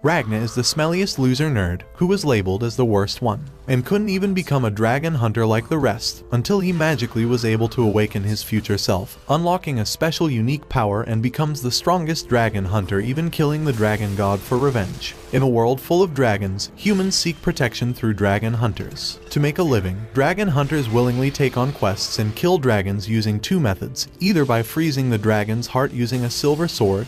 Ragna is the smelliest loser nerd who was labeled as the worst one, and couldn't even become a dragon hunter like the rest until he magically was able to awaken his future self, unlocking a special unique power, and becomes the strongest dragon hunter, even killing the dragon god for revenge. In a world full of dragons, humans seek protection through dragon hunters. To make a living, dragon hunters willingly take on quests and kill dragons using two methods, either by freezing the dragon's heart using a silver sword,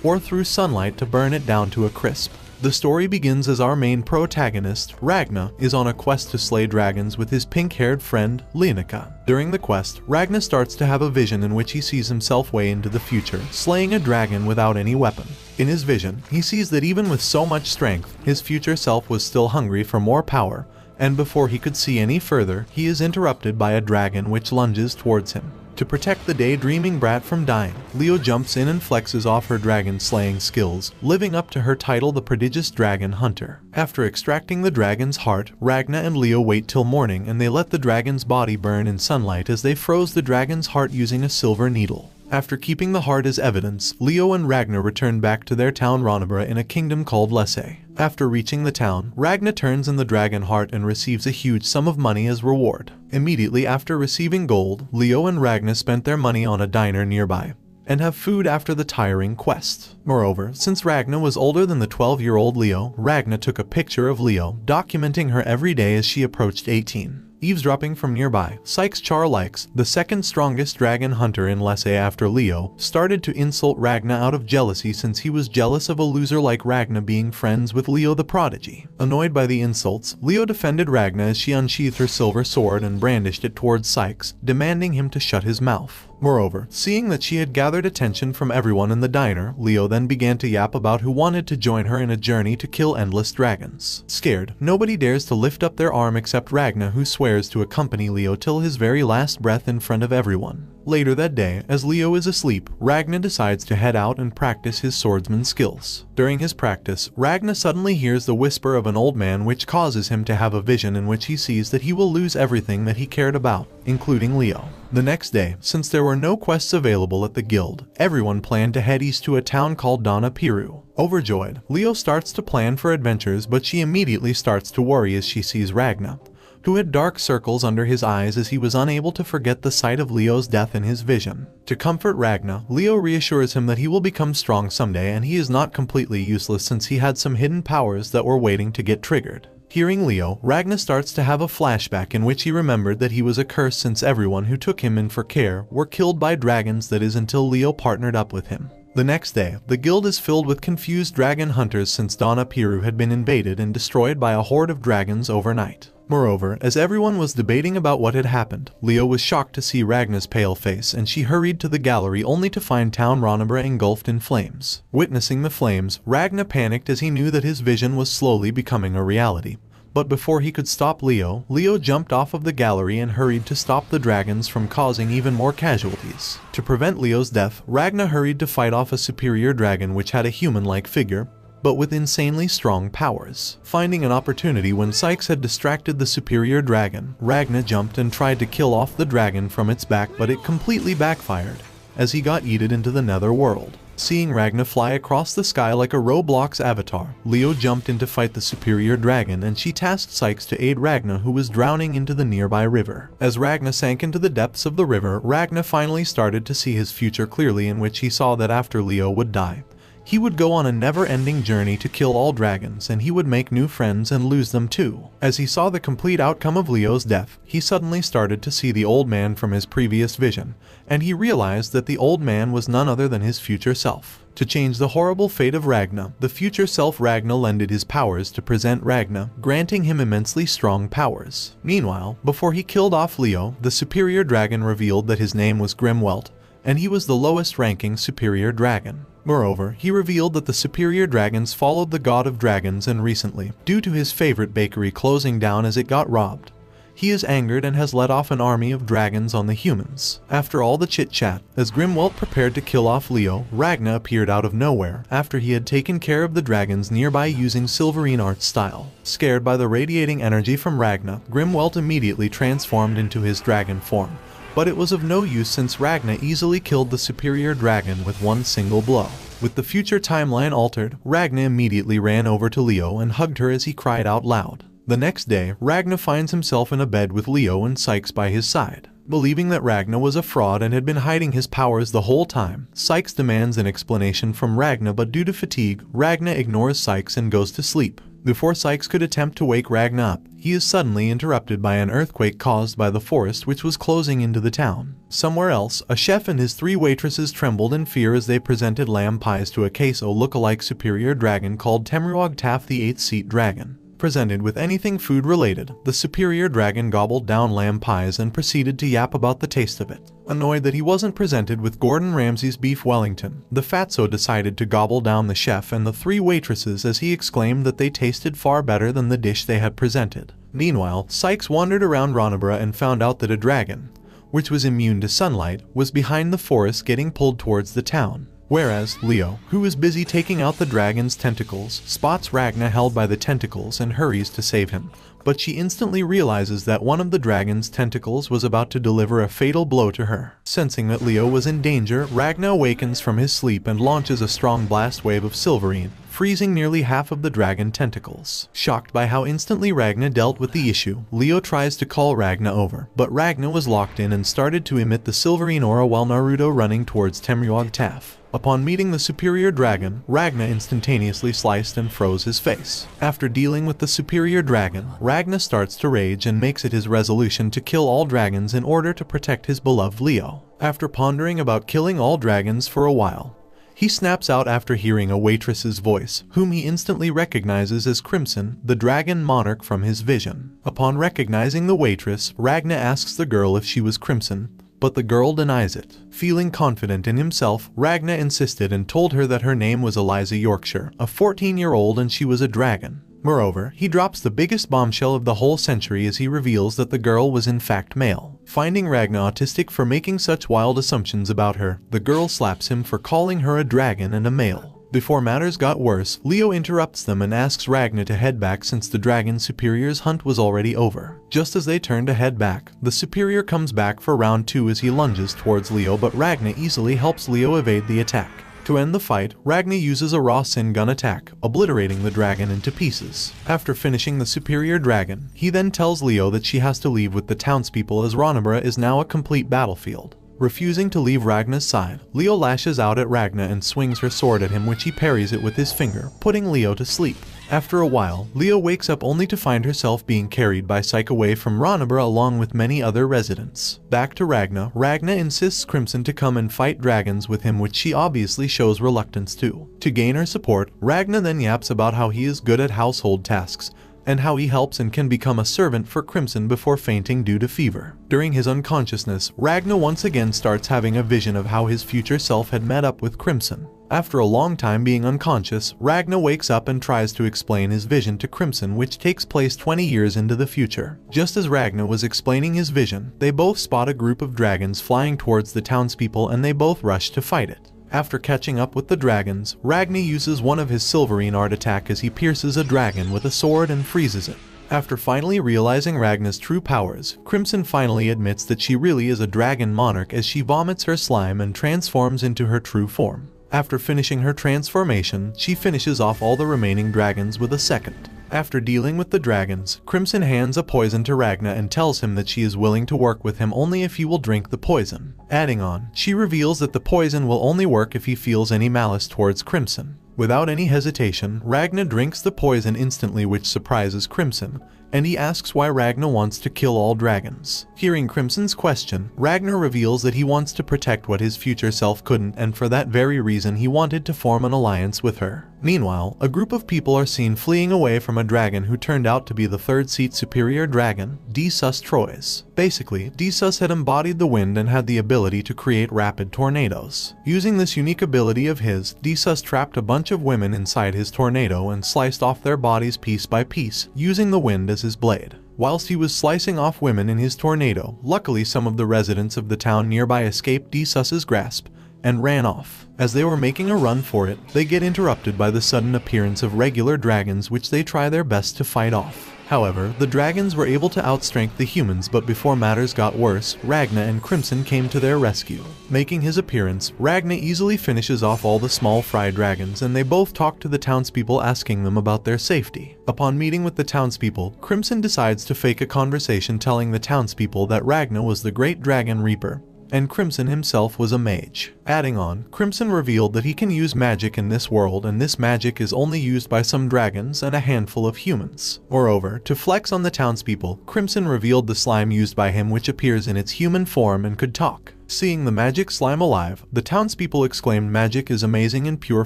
or through sunlight to burn it down to a crisp. The story begins as our main protagonist, Ragna, is on a quest to slay dragons with his pink-haired friend, Leonica. During the quest, Ragna starts to have a vision in which he sees himself way into the future, slaying a dragon without any weapon. In his vision, he sees that even with so much strength, his future self was still hungry for more power, and before he could see any further, he is interrupted by a dragon which lunges towards him. To protect the daydreaming brat from dying, Leo jumps in and flexes off her dragon-slaying skills, living up to her title, the prodigious dragon hunter. After extracting the dragon's heart, Ragna and Leo wait till morning and they let the dragon's body burn in sunlight as they froze the dragon's heart using a silver needle. After keeping the heart as evidence, Leo and Ragna return back to their town Ronabra in a kingdom called Lesse. After reaching the town, Ragna turns in the dragon heart and receives a huge sum of money as reward. Immediately after receiving gold, Leo and Ragna spent their money on a diner nearby and have food after the tiring quest. Moreover, since Ragna was older than the 12-year-old Leo, Ragna took a picture of Leo, documenting her every day as she approached 18. Eavesdropping from nearby, Sykes Charlix, the second strongest dragon hunter in Lesse after Leo, started to insult Ragna out of jealousy since he was jealous of a loser like Ragna being friends with Leo the prodigy. Annoyed by the insults, Leo defended Ragna as she unsheathed her silver sword and brandished it towards Sykes, demanding him to shut his mouth. Moreover, seeing that she had gathered attention from everyone in the diner, Leo then began to yap about who wanted to join her in a journey to kill endless dragons. Scared, nobody dares to lift up their arm except Ragna, who swears to accompany Leo till his very last breath in front of everyone. Later that day, as Leo is asleep, Ragna decides to head out and practice his swordsman skills. During his practice, Ragna suddenly hears the whisper of an old man which causes him to have a vision in which he sees that he will lose everything that he cared about, including Leo. The next day, since there were no quests available at the guild, everyone planned to head east to a town called Donna Piru. Overjoyed, Leo starts to plan for adventures, but she immediately starts to worry as she sees Ragna, who had dark circles under his eyes as he was unable to forget the sight of Leo's death in his vision. To comfort Ragna, Leo reassures him that he will become strong someday and he is not completely useless since he had some hidden powers that were waiting to get triggered. Hearing Leo, Ragna starts to have a flashback in which he remembered that he was a curse since everyone who took him in for care were killed by dragons, that is until Leo partnered up with him. The next day, the guild is filled with confused dragon hunters since Donna Piru had been invaded and destroyed by a horde of dragons overnight. Moreover, as everyone was debating about what had happened, Leo was shocked to see Ragna's pale face and she hurried to the gallery only to find town Ronabra engulfed in flames. Witnessing the flames, Ragna panicked as he knew that his vision was slowly becoming a reality. But before he could stop Leo, Leo jumped off of the gallery and hurried to stop the dragons from causing even more casualties. To prevent Leo's death, Ragna hurried to fight off a superior dragon which had a human-like figure, but with insanely strong powers. Finding an opportunity when Sykes had distracted the superior dragon, Ragna jumped and tried to kill off the dragon from its back, but it completely backfired as he got yeeted into the nether world. Seeing Ragna fly across the sky like a Roblox avatar, Leo jumped in to fight the superior dragon and she tasked Sykes to aid Ragna, who was drowning into the nearby river. As Ragna sank into the depths of the river, Ragna finally started to see his future clearly, in which he saw that after Leo would die, he would go on a never-ending journey to kill all dragons, and he would make new friends and lose them too. As he saw the complete outcome of Leo's death, he suddenly started to see the old man from his previous vision, and he realized that the old man was none other than his future self. To change the horrible fate of Ragna, the future self Ragna lended his powers to present Ragna, granting him immensely strong powers. Meanwhile, before he killed off Leo, the superior dragon revealed that his name was Grimwelt, and he was the lowest-ranking superior dragon. Moreover, he revealed that the superior dragons followed the god of dragons, and recently, due to his favorite bakery closing down as it got robbed, he is angered and has let off an army of dragons on the humans. After all the chit-chat, as Grimwelt prepared to kill off Leo, Ragna appeared out of nowhere after he had taken care of the dragons nearby using Silverine art style. Scared by the radiating energy from Ragna, Grimwelt immediately transformed into his dragon form, but it was of no use since Ragna easily killed the superior dragon with one single blow. With the future timeline altered, Ragna immediately ran over to Leo and hugged her as he cried out loud. The next day, Ragna finds himself in a bed with Leo and Sykes by his side. Believing that Ragna was a fraud and had been hiding his powers the whole time, Sykes demands an explanation from Ragna, but due to fatigue, Ragna ignores Sykes and goes to sleep. Before Sykes could attempt to wake Ragna up, he is suddenly interrupted by an earthquake caused by the forest which was closing into the town. Somewhere else, a chef and his 3 waitresses trembled in fear as they presented lamb pies to a queso look-alike superior dragon called Temruog Taff, the 8th-seat dragon. Presented with anything food-related, the superior dragon gobbled down lamb pies and proceeded to yap about the taste of it. Annoyed that he wasn't presented with Gordon Ramsay's beef Wellington, the fatso decided to gobble down the chef and the 3 waitresses as he exclaimed that they tasted far better than the dish they had presented. Meanwhile, Sykes wandered around Ronabra and found out that a dragon, which was immune to sunlight, was behind the forest getting pulled towards the town. Whereas Leo, who is busy taking out the dragon's tentacles, spots Ragna held by the tentacles and hurries to save him. But she instantly realizes that one of the dragon's tentacles was about to deliver a fatal blow to her. Sensing that Leo was in danger, Ragna awakens from his sleep and launches a strong blast wave of silverine, freezing nearly half of the dragon tentacles. Shocked by how instantly Ragna dealt with the issue, Leo tries to call Ragna over, but Ragna was locked in and started to emit the silverine aura while Naruto running towards Temruog Taff. Upon meeting the superior dragon, Ragna instantaneously sliced and froze his face. After dealing with the superior dragon, Ragna starts to rage and makes it his resolution to kill all dragons in order to protect his beloved Leo. After pondering about killing all dragons for a while, he snaps out after hearing a waitress's voice, whom he instantly recognizes as Crimson, the dragon monarch from his vision. Upon recognizing the waitress, Ragna asks the girl if she was Crimson, but the girl denies it. Feeling confident in himself, Ragna insisted and told her that her name was Eliza Yorkshire, a 14-year-old, and she was a dragon. Moreover, he drops the biggest bombshell of the whole century as he reveals that the girl was in fact male. Finding Ragna autistic for making such wild assumptions about her, the girl slaps him for calling her a dragon and a male. Before matters got worse, Leo interrupts them and asks Ragna to head back since the dragon superior's hunt was already over. Just as they turn to head back, the superior comes back for round 2 as he lunges towards Leo, but Ragna easily helps Leo evade the attack. To end the fight, Ragna uses a raw sin gun attack, obliterating the dragon into pieces. After finishing the superior dragon, he then tells Leo that she has to leave with the townspeople as Ronabra is now a complete battlefield. Refusing to leave Ragna's side, Leo lashes out at Ragna and swings her sword at him, which he parries it with his finger, putting Leo to sleep. After a while, Leo wakes up only to find herself being carried by Syke away from Ronabra along with many other residents. Back to Ragna, Ragna insists Crimson to come and fight dragons with him, which she obviously shows reluctance to. To gain her support, Ragna then yaps about how he is good at household tasks, and how he helps and can become a servant for Crimson before fainting due to fever. During his unconsciousness, Ragna once again starts having a vision of how his future self had met up with Crimson. After a long time being unconscious, Ragna wakes up and tries to explain his vision to Crimson, which takes place 20 years into the future. Just as Ragna was explaining his vision, they both spot a group of dragons flying towards the townspeople and they both rush to fight it. After catching up with the dragons, Ragna uses one of his silverine art attack as he pierces a dragon with a sword and freezes it. After finally realizing Ragna's true powers, Crimson finally admits that she really is a dragon monarch as she vomits her slime and transforms into her true form. After finishing her transformation, she finishes off all the remaining dragons with a second. After dealing with the dragons, Crimson hands a poison to Ragna and tells him that she is willing to work with him only if he will drink the poison. Adding on, she reveals that the poison will only work if he feels any malice towards Crimson. Without any hesitation, Ragna drinks the poison instantly, which surprises Crimson, and he asks why Ragna wants to kill all dragons. Hearing Crimson's question, Ragna reveals that he wants to protect what his future self couldn't, and for that very reason he wanted to form an alliance with her. Meanwhile, a group of people are seen fleeing away from a dragon who turned out to be the 3rd-seat superior dragon, Desus Trois. Basically, Desus had embodied the wind and had the ability to create rapid tornadoes. Using this unique ability of his, Desus trapped a bunch of women inside his tornado and sliced off their bodies piece by piece, using the wind as his blade. Whilst he was slicing off women in his tornado, luckily some of the residents of the town nearby escaped Desus's grasp, and ran off. As they were making a run for it, they get interrupted by the sudden appearance of regular dragons, which they try their best to fight off. However, the dragons were able to outstrength the humans, but before matters got worse, Ragna and Crimson came to their rescue. Making his appearance, Ragna easily finishes off all the small fry dragons, and they both talk to the townspeople, asking them about their safety. Upon meeting with the townspeople, Crimson decides to fake a conversation telling the townspeople that Ragna was the great dragon reaper, and Crimson himself was a mage. Adding on, Crimson revealed that he can use magic in this world, and this magic is only used by some dragons and a handful of humans. Moreover, to flex on the townspeople, Crimson revealed the slime used by him, which appears in its human form and could talk. Seeing the magic slime alive, the townspeople exclaimed magic is amazing and pure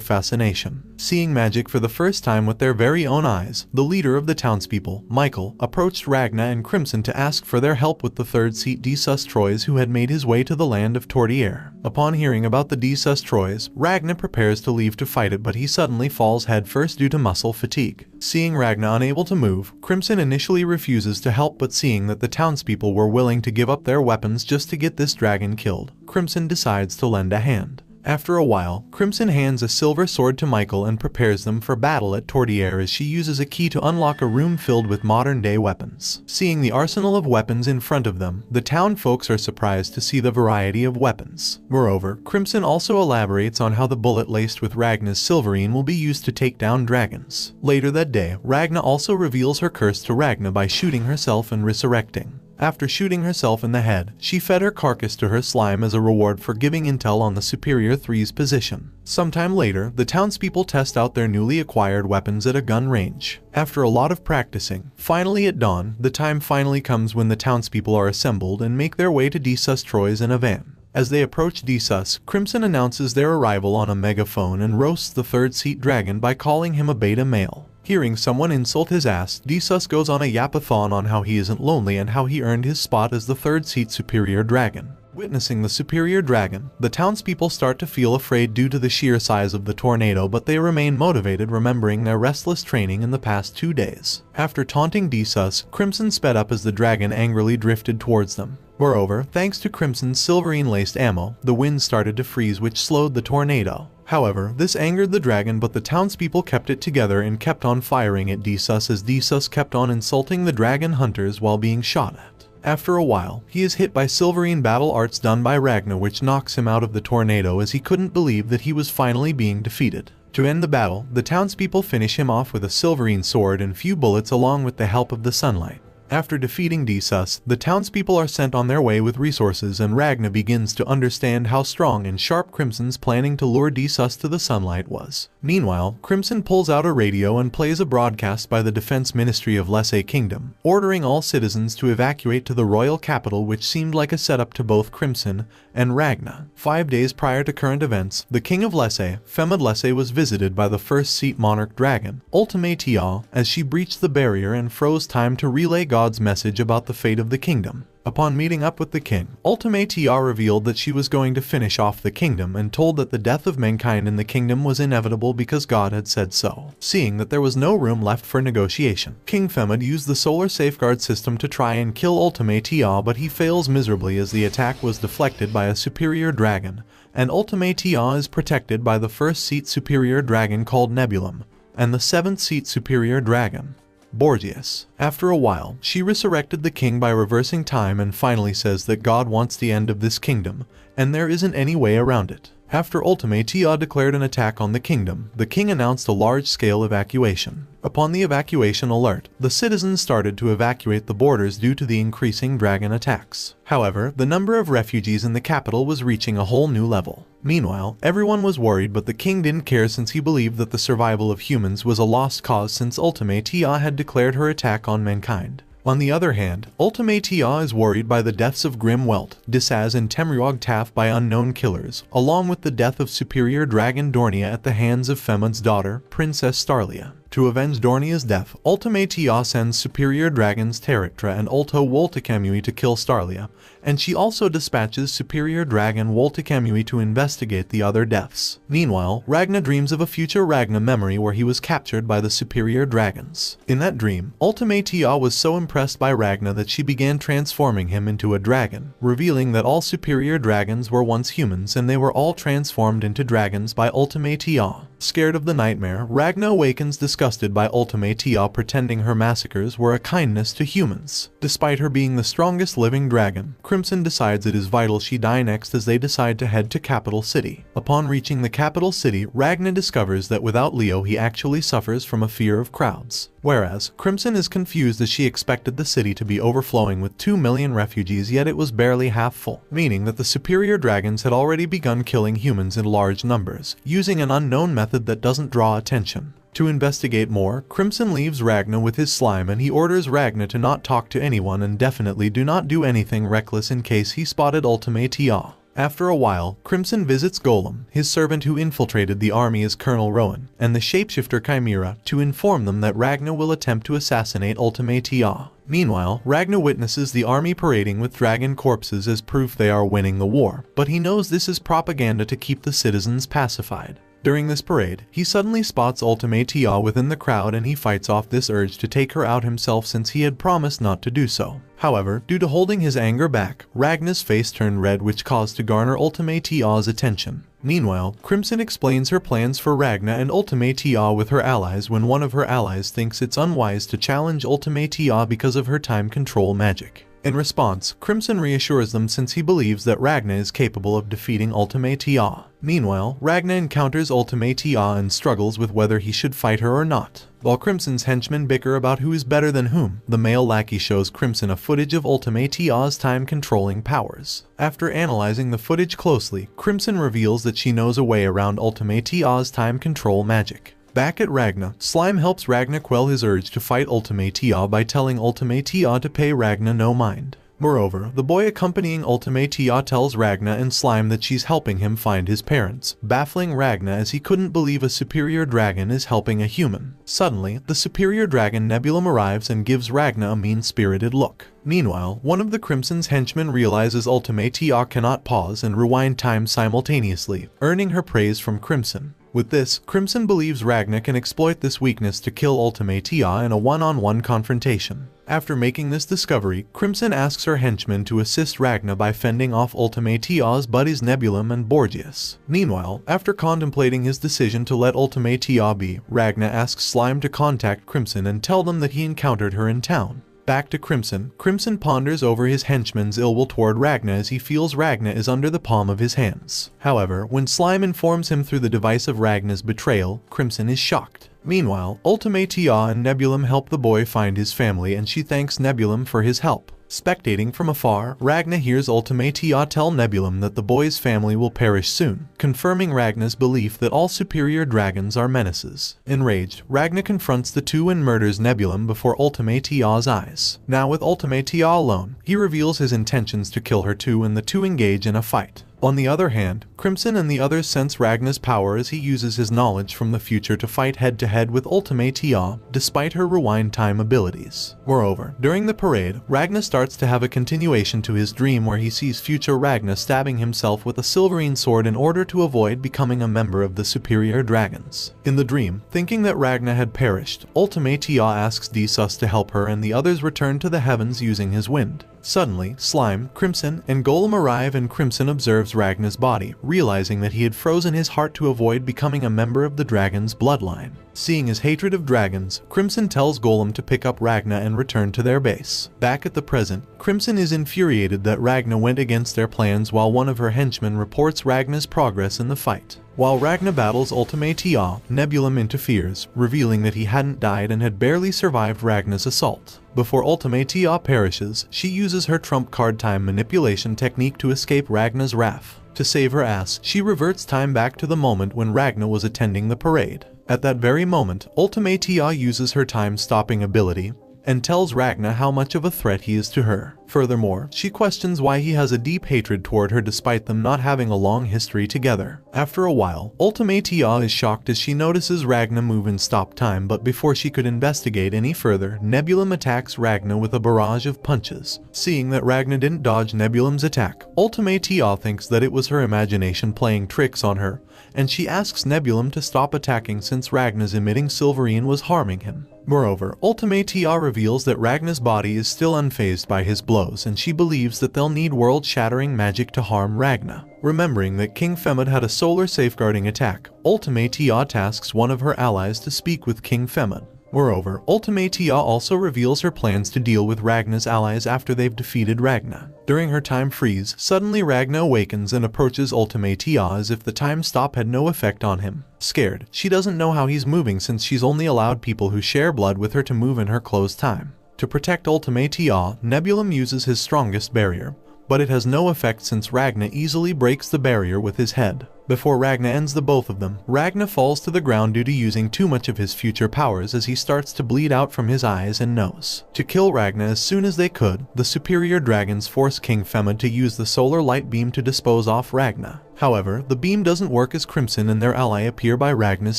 fascination. Seeing magic for the first time with their very own eyes, the leader of the townspeople, Michael, approached Ragna and Crimson to ask for their help with the third seat Desus Troyes, who had made his way to the land of Tortier. Upon hearing about the Desus Troyes, Ragna prepares to leave to fight it, but he suddenly falls headfirst due to muscle fatigue. Seeing Ragna unable to move, Crimson initially refuses to help, but seeing that the townspeople were willing to give up their weapons just to get this dragon killed, Crimson decides to lend a hand. After a while, Crimson hands a silver sword to Michael and prepares them for battle at Tortier, as she uses a key to unlock a room filled with modern-day weapons. Seeing the arsenal of weapons in front of them, the town folks are surprised to see the variety of weapons. Moreover, Crimson also elaborates on how the bullet laced with Ragna's silverine will be used to take down dragons. Later that day, Ragna also reveals her curse to Ragna by shooting herself and resurrecting. After shooting herself in the head, she fed her carcass to her slime as a reward for giving intel on the Superior Three's position. Sometime later, the townspeople test out their newly acquired weapons at a gun range. After a lot of practicing, finally at dawn, the time finally comes when the townspeople are assembled and make their way to Desus Troyes in a van. As they approach Desus, Crimson announces their arrival on a megaphone and roasts the third seat dragon by calling him a beta male. Hearing someone insult his ass, Desus goes on a yapathon on how he isn't lonely and how he earned his spot as the third seat Superior Dragon. Witnessing the Superior Dragon, the townspeople start to feel afraid due to the sheer size of the tornado, but they remain motivated, remembering their restless training in the past 2 days. After taunting Desus, Crimson sped up as the dragon angrily drifted towards them. Moreover, thanks to Crimson's silverine-laced ammo, the wind started to freeze, which slowed the tornado. However, this angered the dragon, but the townspeople kept it together and kept on firing at Desus, as Desus kept on insulting the dragon hunters while being shot at. After a while, he is hit by silverine battle arts done by Ragna, which knocks him out of the tornado, as he couldn't believe that he was finally being defeated. To end the battle, the townspeople finish him off with a silverine sword and few bullets along with the help of the sunlight. After defeating Desus, the townspeople are sent on their way with resources, and Ragna begins to understand how strong and sharp Crimson's planning to lure Desus to the sunlight was. Meanwhile, Crimson pulls out a radio and plays a broadcast by the Defense Ministry of Lesay Kingdom, ordering all citizens to evacuate to the royal capital, which seemed like a setup to both Crimson and Ragna. 5 days prior to current events, the king of Lesay, Femad Lesay, was visited by the first seat monarch dragon, Ultimatea, as she breached the barrier and froze time to relay God's message about the fate of the kingdom. Upon meeting up with the king, Ultimatea revealed that she was going to finish off the kingdom and told that the death of mankind in the kingdom was inevitable because God had said so. Seeing that there was no room left for negotiation, King Femad used the solar safeguard system to try and kill Ultimatea, but he fails miserably as the attack was deflected by a superior dragon, and Ultimatea is protected by the first seat superior dragon called Nebulum, and the 7th seat superior dragon, Borgias. After a while, she resurrected the king by reversing time and finally says that God wants the end of this kingdom, and there isn't any way around it. After Ultimatea declared an attack on the kingdom, the king announced a large-scale evacuation. Upon the evacuation alert, the citizens started to evacuate the borders due to the increasing dragon attacks. However, the number of refugees in the capital was reaching a whole new level. Meanwhile, everyone was worried, but the king didn't care, since he believed that the survival of humans was a lost cause since Ultimatea had declared her attack on mankind. On the other hand, Ultimatea is worried by the deaths of Grim Welt, Disaz and Temruog Taf by unknown killers, along with the death of Superior Dragon Dornia at the hands of Femad's daughter, Princess Starlia. To avenge Dornia's death, Ultimatea sends superior dragons Terictra and Ulto Wolticamui to kill Starlia, and she also dispatches superior dragon Wolticamui to investigate the other deaths. Meanwhile, Ragna dreams of a future Ragna memory where he was captured by the superior dragons. In that dream, Ultimatea was so impressed by Ragna that she began transforming him into a dragon, revealing that all superior dragons were once humans and they were all transformed into dragons by Ultimatea. Scared of the nightmare, Ragna awakens disgusted by Ultimatea pretending her massacres were a kindness to humans. Despite her being the strongest living dragon, Crimson decides it is vital she die next as they decide to head to Capital City. Upon reaching the capital city, Ragna discovers that without Leo he actually suffers from a fear of crowds. Whereas, Crimson is confused as she expected the city to be overflowing with 2 million refugees, yet it was barely half full, meaning that the superior dragons had already begun killing humans in large numbers, using an unknown method that doesn't draw attention. To investigate more, Crimson leaves Ragna with his slime and he orders Ragna to not talk to anyone and definitely do not do anything reckless in case he spotted Ultimatea. After a while, Crimson visits Golem, his servant who infiltrated the army as Colonel Rowan, and the shapeshifter Chimera to inform them that Ragna will attempt to assassinate Ultimatea. Meanwhile, Ragna witnesses the army parading with dragon corpses as proof they are winning the war, but he knows this is propaganda to keep the citizens pacified. During this parade, he suddenly spots Ultimatea within the crowd and he fights off this urge to take her out himself since he had promised not to do so. However, due to holding his anger back, Ragna's face turned red, which caused to garner Ultimatea's attention. Meanwhile, Crimson explains her plans for Ragna and Ultimatea with her allies when one of her allies thinks it's unwise to challenge Ultimatea because of her time control magic. In response, Crimson reassures them since he believes that Ragna is capable of defeating Ultimatea. Meanwhile, Ragna encounters Ultimatea and struggles with whether he should fight her or not. While Crimson's henchmen bicker about who is better than whom, the male lackey shows Crimson a footage of Ultimatea's time-controlling powers. After analyzing the footage closely, Crimson reveals that she knows a way around Ultimatea's time control magic. Back at Ragna, Slime helps Ragna quell his urge to fight Ultimatea by telling Ultimatea to pay Ragna no mind. Moreover, the boy accompanying Ultimatea tells Ragna and Slime that she's helping him find his parents, baffling Ragna as he couldn't believe a superior dragon is helping a human. Suddenly, the superior dragon Nebulum arrives and gives Ragna a mean-spirited look. Meanwhile, one of the Crimson's henchmen realizes Ultimatea cannot pause and rewind time simultaneously, earning her praise from Crimson. With this, Crimson believes Ragna can exploit this weakness to kill Ultimatea in a one-on-one confrontation. After making this discovery, Crimson asks her henchmen to assist Ragna by fending off Ultimatea's buddies Nebulum and Borgias. Meanwhile, after contemplating his decision to let Ultimatea be, Ragna asks Slime to contact Crimson and tell them that he encountered her in town. Back to Crimson, Crimson ponders over his henchman's ill will toward Ragna as he feels Ragna is under the palm of his hands. However, when Slime informs him through the device of Ragna's betrayal, Crimson is shocked. Meanwhile, Ultimatea and Nebulum help the boy find his family and she thanks Nebulum for his help. Spectating from afar, Ragna hears Ultimatea tell Nebulum that the boy's family will perish soon, confirming Ragna's belief that all superior dragons are menaces. Enraged, Ragna confronts the two and murders Nebulum before Ultimatea's eyes. Now with Ultimatea alone, he reveals his intentions to kill her too and the two engage in a fight. On the other hand, Crimson and the others sense Ragna's power as he uses his knowledge from the future to fight head-to-head with Ultimatea, despite her rewind time abilities. Moreover, during the parade, Ragna starts to have a continuation to his dream where he sees future Ragna stabbing himself with a silverine sword in order to avoid becoming a member of the superior dragons. In the dream, thinking that Ragna had perished, Ultimatea asks Desus to help her and the others return to the heavens using his wind. Suddenly, Slime, Crimson, and Golem arrive and Crimson observes Ragna's body, realizing that he had frozen his heart to avoid becoming a member of the dragon's bloodline. Seeing his hatred of dragons, Crimson tells Golem to pick up Ragna and return to their base. Back at the present, Crimson is infuriated that Ragna went against their plans while one of her henchmen reports Ragna's progress in the fight. While Ragna battles Ultimatea, Nebulum interferes, revealing that he hadn't died and had barely survived Ragna's assault. Before Ultimatea perishes, she uses her trump card time manipulation technique to escape Ragna's wrath. To save her ass, she reverts time back to the moment when Ragna was attending the parade. At that very moment, Ultimatea uses her time-stopping ability and tells Ragna how much of a threat he is to her. Furthermore, she questions why he has a deep hatred toward her despite them not having a long history together. After a while, Ultimatea is shocked as she notices Ragna move in stop time, but before she could investigate any further, Nebulum attacks Ragna with a barrage of punches. Seeing that Ragna didn't dodge Nebulum's attack, Ultimatea thinks that it was her imagination playing tricks on her, and she asks Nebulum to stop attacking since Ragna's emitting Silverine was harming him. Moreover, Ultimatea reveals that Ragna's body is still unfazed by his blows, and she believes that they'll need world-shattering magic to harm Ragna. Remembering that King Femid had a solar safeguarding attack, Ultimatea tasks one of her allies to speak with King Femid. Moreover, Ultimatea also reveals her plans to deal with Ragna's allies after they've defeated Ragna. During her time freeze, suddenly Ragna awakens and approaches Ultimatea as if the time stop had no effect on him. Scared, she doesn't know how he's moving since she's only allowed people who share blood with her to move in her closed time. To protect Ultimatea, Nebulum uses his strongest barrier, but it has no effect since Ragna easily breaks the barrier with his head. Before Ragna ends the both of them, Ragna falls to the ground due to using too much of his future powers as he starts to bleed out from his eyes and nose. To kill Ragna as soon as they could, the superior dragons force King Femid to use the solar light beam to dispose off Ragna. However, the beam doesn't work as Crimson and their ally appear by Ragna's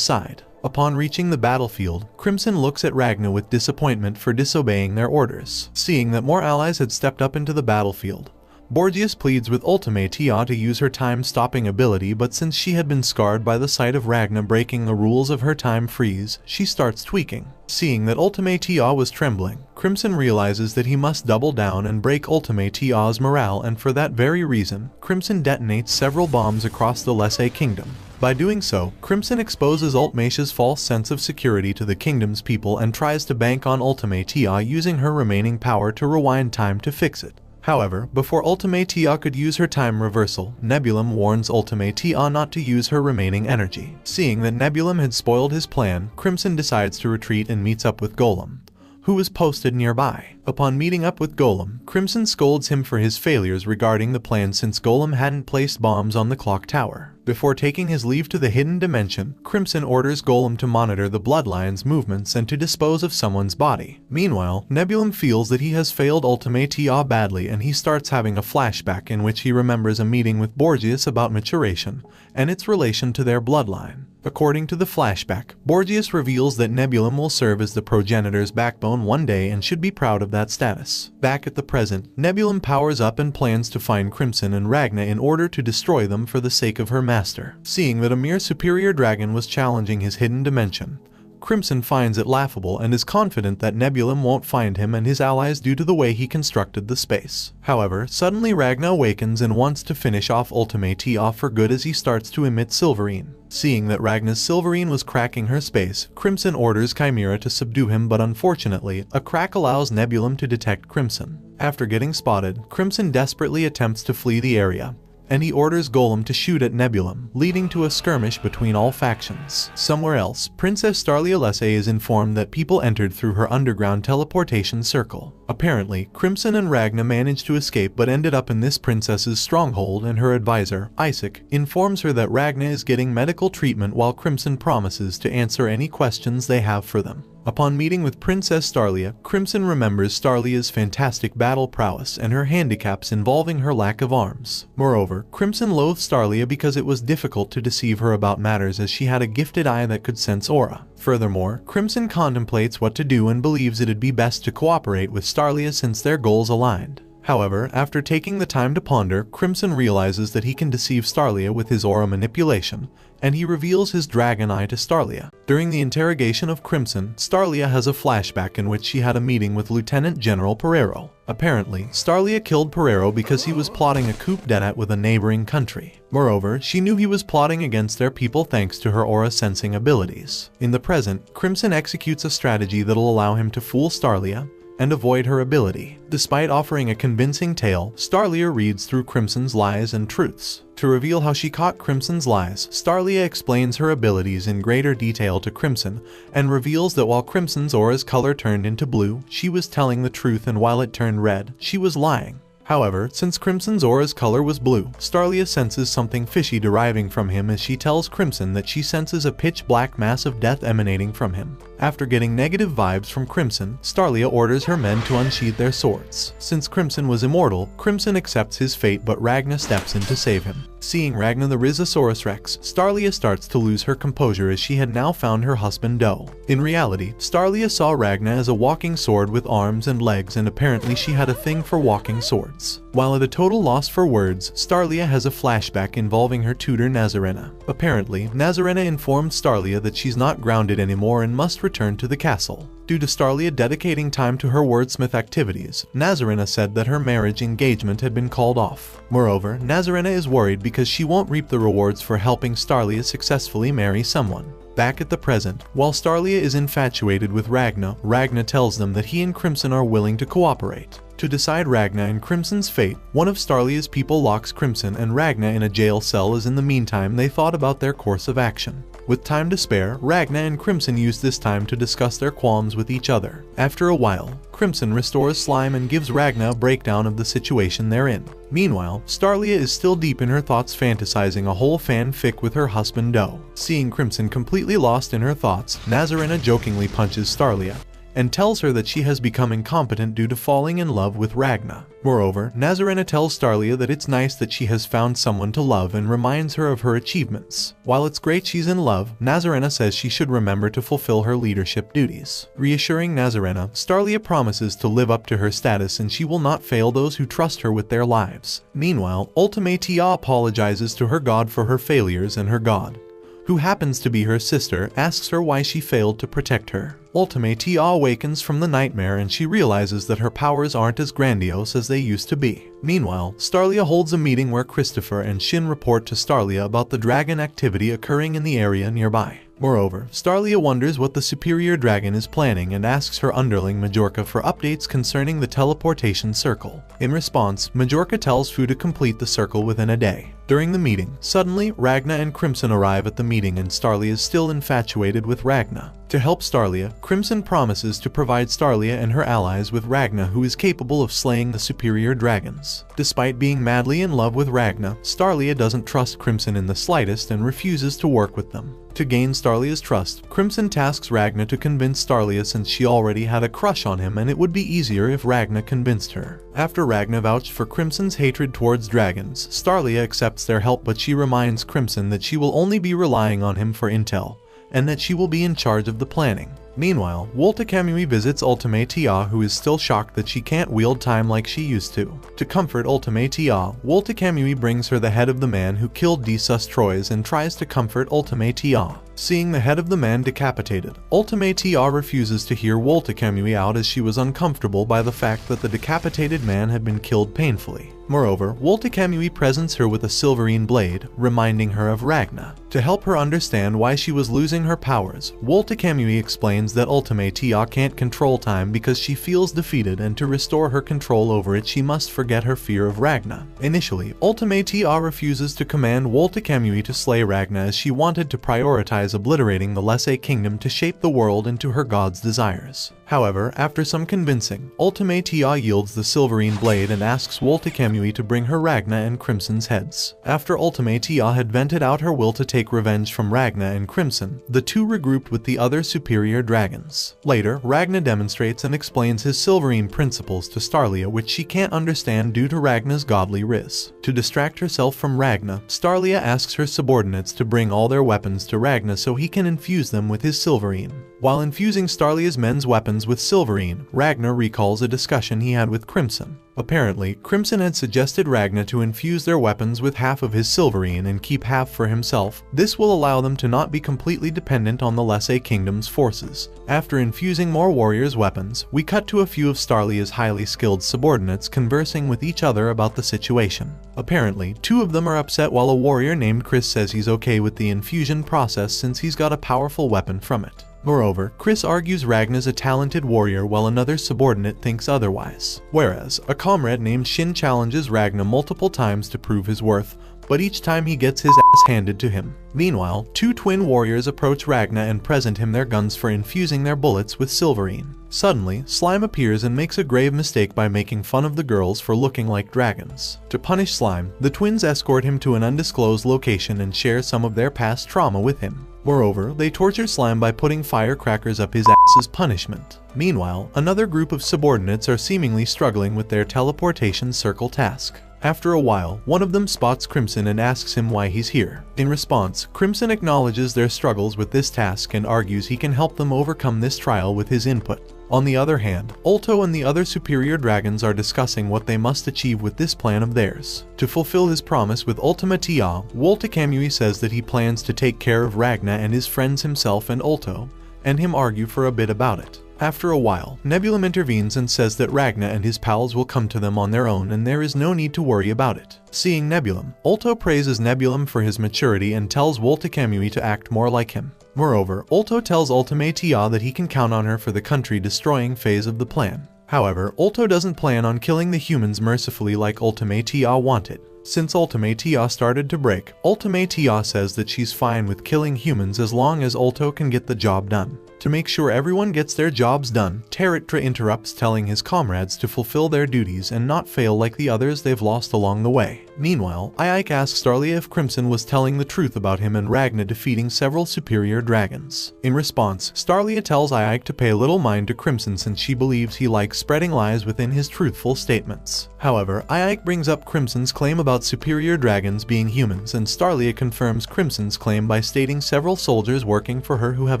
side. Upon reaching the battlefield, Crimson looks at Ragna with disappointment for disobeying their orders. Seeing that more allies had stepped up into the battlefield, Borgias pleads with Ultimatea to use her time-stopping ability, but since she had been scarred by the sight of Ragna breaking the rules of her time freeze, she starts tweaking. Seeing that Ultimatea was trembling, Crimson realizes that he must double down and break Ultimatea's morale, and for that very reason, Crimson detonates several bombs across the Lesse Kingdom. By doing so, Crimson exposes Ultimatea's false sense of security to the kingdom's people and tries to bank on Ultimatea using her remaining power to rewind time to fix it. However, before Ultimatea could use her time reversal, Nebulum warns Ultimatea not to use her remaining energy. Seeing that Nebulum had spoiled his plan, Crimson decides to retreat and meets up with Golem, who is posted nearby. Upon meeting up with Golem, Crimson scolds him for his failures regarding the plan since Golem hadn't placed bombs on the clock tower. Before taking his leave to the hidden dimension, Crimson orders Golem to monitor the bloodline's movements and to dispose of someone's body. Meanwhile, Nebulum feels that he has failed Ultimatea badly, and he starts having a flashback in which he remembers a meeting with Borgias about maturation and its relation to their bloodline. According to the flashback, Borgias reveals that Nebulum will serve as the progenitor's backbone one day and should be proud of that status. Back at the present, Nebulum powers up and plans to find Crimson and Ragna in order to destroy them for the sake of her master. Seeing that a mere superior dragon was challenging his hidden dimension, Crimson finds it laughable and is confident that Nebulum won't find him and his allies due to the way he constructed the space. However, suddenly Ragna awakens and wants to finish off Ultimatea for good as he starts to emit Silverine. Seeing that Ragna's Silverine was cracking her space, Crimson orders Chimera to subdue him, but unfortunately, a crack allows Nebulum to detect Crimson. After getting spotted, Crimson desperately attempts to flee the area, and he orders Golem to shoot at Nebulum, leading to a skirmish between all factions. Somewhere else, Princess Starlia Lesse is informed that people entered through her underground teleportation circle. Apparently, Crimson and Ragna managed to escape but ended up in this princess's stronghold, and her advisor, Isaac, informs her that Ragna is getting medical treatment while Crimson promises to answer any questions they have for them. Upon meeting with Princess Starlia, Crimson remembers Starlia's fantastic battle prowess and her handicaps involving her lack of arms. Moreover, Crimson loathed Starlia because it was difficult to deceive her about matters as she had a gifted eye that could sense aura. Furthermore, Crimson contemplates what to do and believes it'd be best to cooperate with Starlia since their goals aligned. However, after taking the time to ponder, Crimson realizes that he can deceive Starlia with his aura manipulation, and he reveals his dragon eye to Starlia. During the interrogation of Crimson, Starlia has a flashback in which she had a meeting with Lieutenant General Pereiro. Apparently, Starlia killed Pereiro because he was plotting a coup d'etat with a neighboring country. Moreover, she knew he was plotting against their people thanks to her aura sensing abilities. In the present, Crimson executes a strategy that'll allow him to fool Starlia and avoid her ability. Despite offering a convincing tale, Starlia reads through Crimson's lies and truths. To reveal how she caught Crimson's lies, Starlia explains her abilities in greater detail to Crimson and reveals that while Crimson's aura's color turned into blue, she was telling the truth, and while it turned red, she was lying. However, since Crimson's aura's color was blue, Starlia senses something fishy deriving from him as she tells Crimson that she senses a pitch-black mass of death emanating from him. After getting negative vibes from Crimson, Starlia orders her men to unsheath their swords. Since Crimson was immortal, Crimson accepts his fate, but Ragna steps in to save him. Seeing Ragna the Rhizosaurus Rex, Starlia starts to lose her composure as she had now found her husband Doe. In reality, Starlia saw Ragna as a walking sword with arms and legs, and apparently she had a thing for walking swords. While at a total loss for words, Starlia has a flashback involving her tutor Nazarena. Apparently, Nazarena informed Starlia that she's not grounded anymore and must return to the castle. Due to Starlia dedicating time to her wordsmith activities, Nazarena said that her marriage engagement had been called off. Moreover, Nazarena is worried because she won't reap the rewards for helping Starlia successfully marry someone. Back at the present, while Starlia is infatuated with Ragna, Ragna tells them that he and Crimson are willing to cooperate. To decide Ragna and Crimson's fate, one of Starlia's people locks Crimson and Ragna in a jail cell, as in the meantime they thought about their course of action. With time to spare, Ragna and Crimson use this time to discuss their qualms with each other. After a while, Crimson restores Slime and gives Ragna a breakdown of the situation they're in. Meanwhile, Starlia is still deep in her thoughts, fantasizing a whole fanfic with her husband Doe. Seeing Crimson completely lost in her thoughts, Nazarena jokingly punches Starlia and tells her that she has become incompetent due to falling in love with Ragna. Moreover, Nazarena tells Starlia that it's nice that she has found someone to love and reminds her of her achievements. While it's great she's in love, Nazarena says she should remember to fulfill her leadership duties. Reassuring Nazarena, Starlia promises to live up to her status and she will not fail those who trust her with their lives. Meanwhile, Ultimatea apologizes to her god for her failures, and her god, who happens to be her sister, asks her why she failed to protect her. Ultimatea awakens from the nightmare and she realizes that her powers aren't as grandiose as they used to be. Meanwhile, Starlia holds a meeting where Christopher and Shin report to Starlia about the dragon activity occurring in the area nearby. Moreover, Starlia wonders what the superior dragon is planning and asks her underling Majorca for updates concerning the teleportation circle. In response, Majorca tells Fu to complete the circle within a day. During the meeting, suddenly Ragna and Crimson arrive at the meeting and Starlia is still infatuated with Ragna. To help Starlia, Crimson promises to provide Starlia and her allies with Ragna, who is capable of slaying the superior dragons. Despite being madly in love with Ragna, Starlia doesn't trust Crimson in the slightest and refuses to work with them. To gain Starlia's trust, Crimson tasks Ragna to convince Starlia, since she already had a crush on him and it would be easier if Ragna convinced her. After Ragna vouched for Crimson's hatred towards dragons, Starlia accepts their help, but she reminds Crimson that she will only be relying on him for intel, and that she will be in charge of the planning. Meanwhile, Volta Kamui visits Ultimatea, who is still shocked that she can't wield time like she used to. To comfort Ultimatea, Volta Kamui brings her the head of the man who killed Desus Troyes and tries to comfort Ultimatea. Seeing the head of the man decapitated, Ultimatea refuses to hear Volta Kamui out, as she was uncomfortable by the fact that the decapitated man had been killed painfully. Moreover, Volta Kamui presents her with a silverine blade, reminding her of Ragna. To help her understand why she was losing her powers, Volta Kamui explains that Ultimatea can't control time because she feels defeated, and to restore her control over it she must forget her fear of Ragna. Initially, Ultimatea refuses to command Volta Kamui to slay Ragna, as she wanted to prioritize obliterating the Lesser Kingdom to shape the world into her god's desires. However, after some convincing, Ultimatea yields the silverine blade and asks Volta Kamui to bring her Ragna and Crimson's heads. After Ultimatea had vented out her will to take revenge from Ragna and Crimson, the two regrouped with the other superior dragons. Later, Ragna demonstrates and explains his silverine principles to Starlia, which she can't understand due to Ragna's godly riz. To distract herself from Ragna, Starlia asks her subordinates to bring all their weapons to Ragna so he can infuse them with his silverine. While infusing Starlia's men's weapons with silverine, Ragna recalls a discussion he had with Crimson. Apparently, Crimson had suggested Ragna to infuse their weapons with half of his silverine and keep half for himself. This will allow them to not be completely dependent on the Lesser Kingdom's forces. After infusing more warriors' weapons, we cut to a few of Starlia's highly skilled subordinates conversing with each other about the situation. Apparently, two of them are upset while a warrior named Chris says he's okay with the infusion process since he's got a powerful weapon from it. Moreover, Chris argues Ragna's a talented warrior while another subordinate thinks otherwise. Whereas, a comrade named Shin challenges Ragna multiple times to prove his worth, but each time he gets his ass handed to him. Meanwhile, two twin warriors approach Ragna and present him their guns for infusing their bullets with silverine. Suddenly, Slime appears and makes a grave mistake by making fun of the girls for looking like dragons. To punish Slime, the twins escort him to an undisclosed location and share some of their past trauma with him. Moreover, they torture Slime by putting firecrackers up his ass as punishment. Meanwhile, another group of subordinates are seemingly struggling with their teleportation circle task. After a while, one of them spots Crimson and asks him why he's here. In response, Crimson acknowledges their struggles with this task and argues he can help them overcome this trial with his input. On the other hand, Ulto and the other superior dragons are discussing what they must achieve with this plan of theirs. To fulfill his promise with Ultima Tia, Woltekamui says that he plans to take care of Ragna and his friends himself and Ulto, and him argue for a bit about it. After a while, Nebulum intervenes and says that Ragna and his pals will come to them on their own and there is no need to worry about it. Seeing Nebulum, Ulto praises Nebulum for his maturity and tells Woltekamui to act more like him. Moreover, Ulto tells Ultima Tia that he can count on her for the country-destroying phase of the plan. However, Ulto doesn't plan on killing the humans mercifully like Ultima Tia wanted. Since Ultima Tia started to break, Ultima Tia says that she's fine with killing humans as long as Ulto can get the job done. To make sure everyone gets their jobs done, Teritra interrupts, telling his comrades to fulfill their duties and not fail like the others they've lost along the way. Meanwhile, Ike asks Starlia if Crimson was telling the truth about him and Ragna defeating several superior dragons. In response, Starlia tells Ike to pay little mind to Crimson since she believes he likes spreading lies within his truthful statements. However, Ike brings up Crimson's claim about superior dragons being humans, and Starlia confirms Crimson's claim by stating several soldiers working for her who have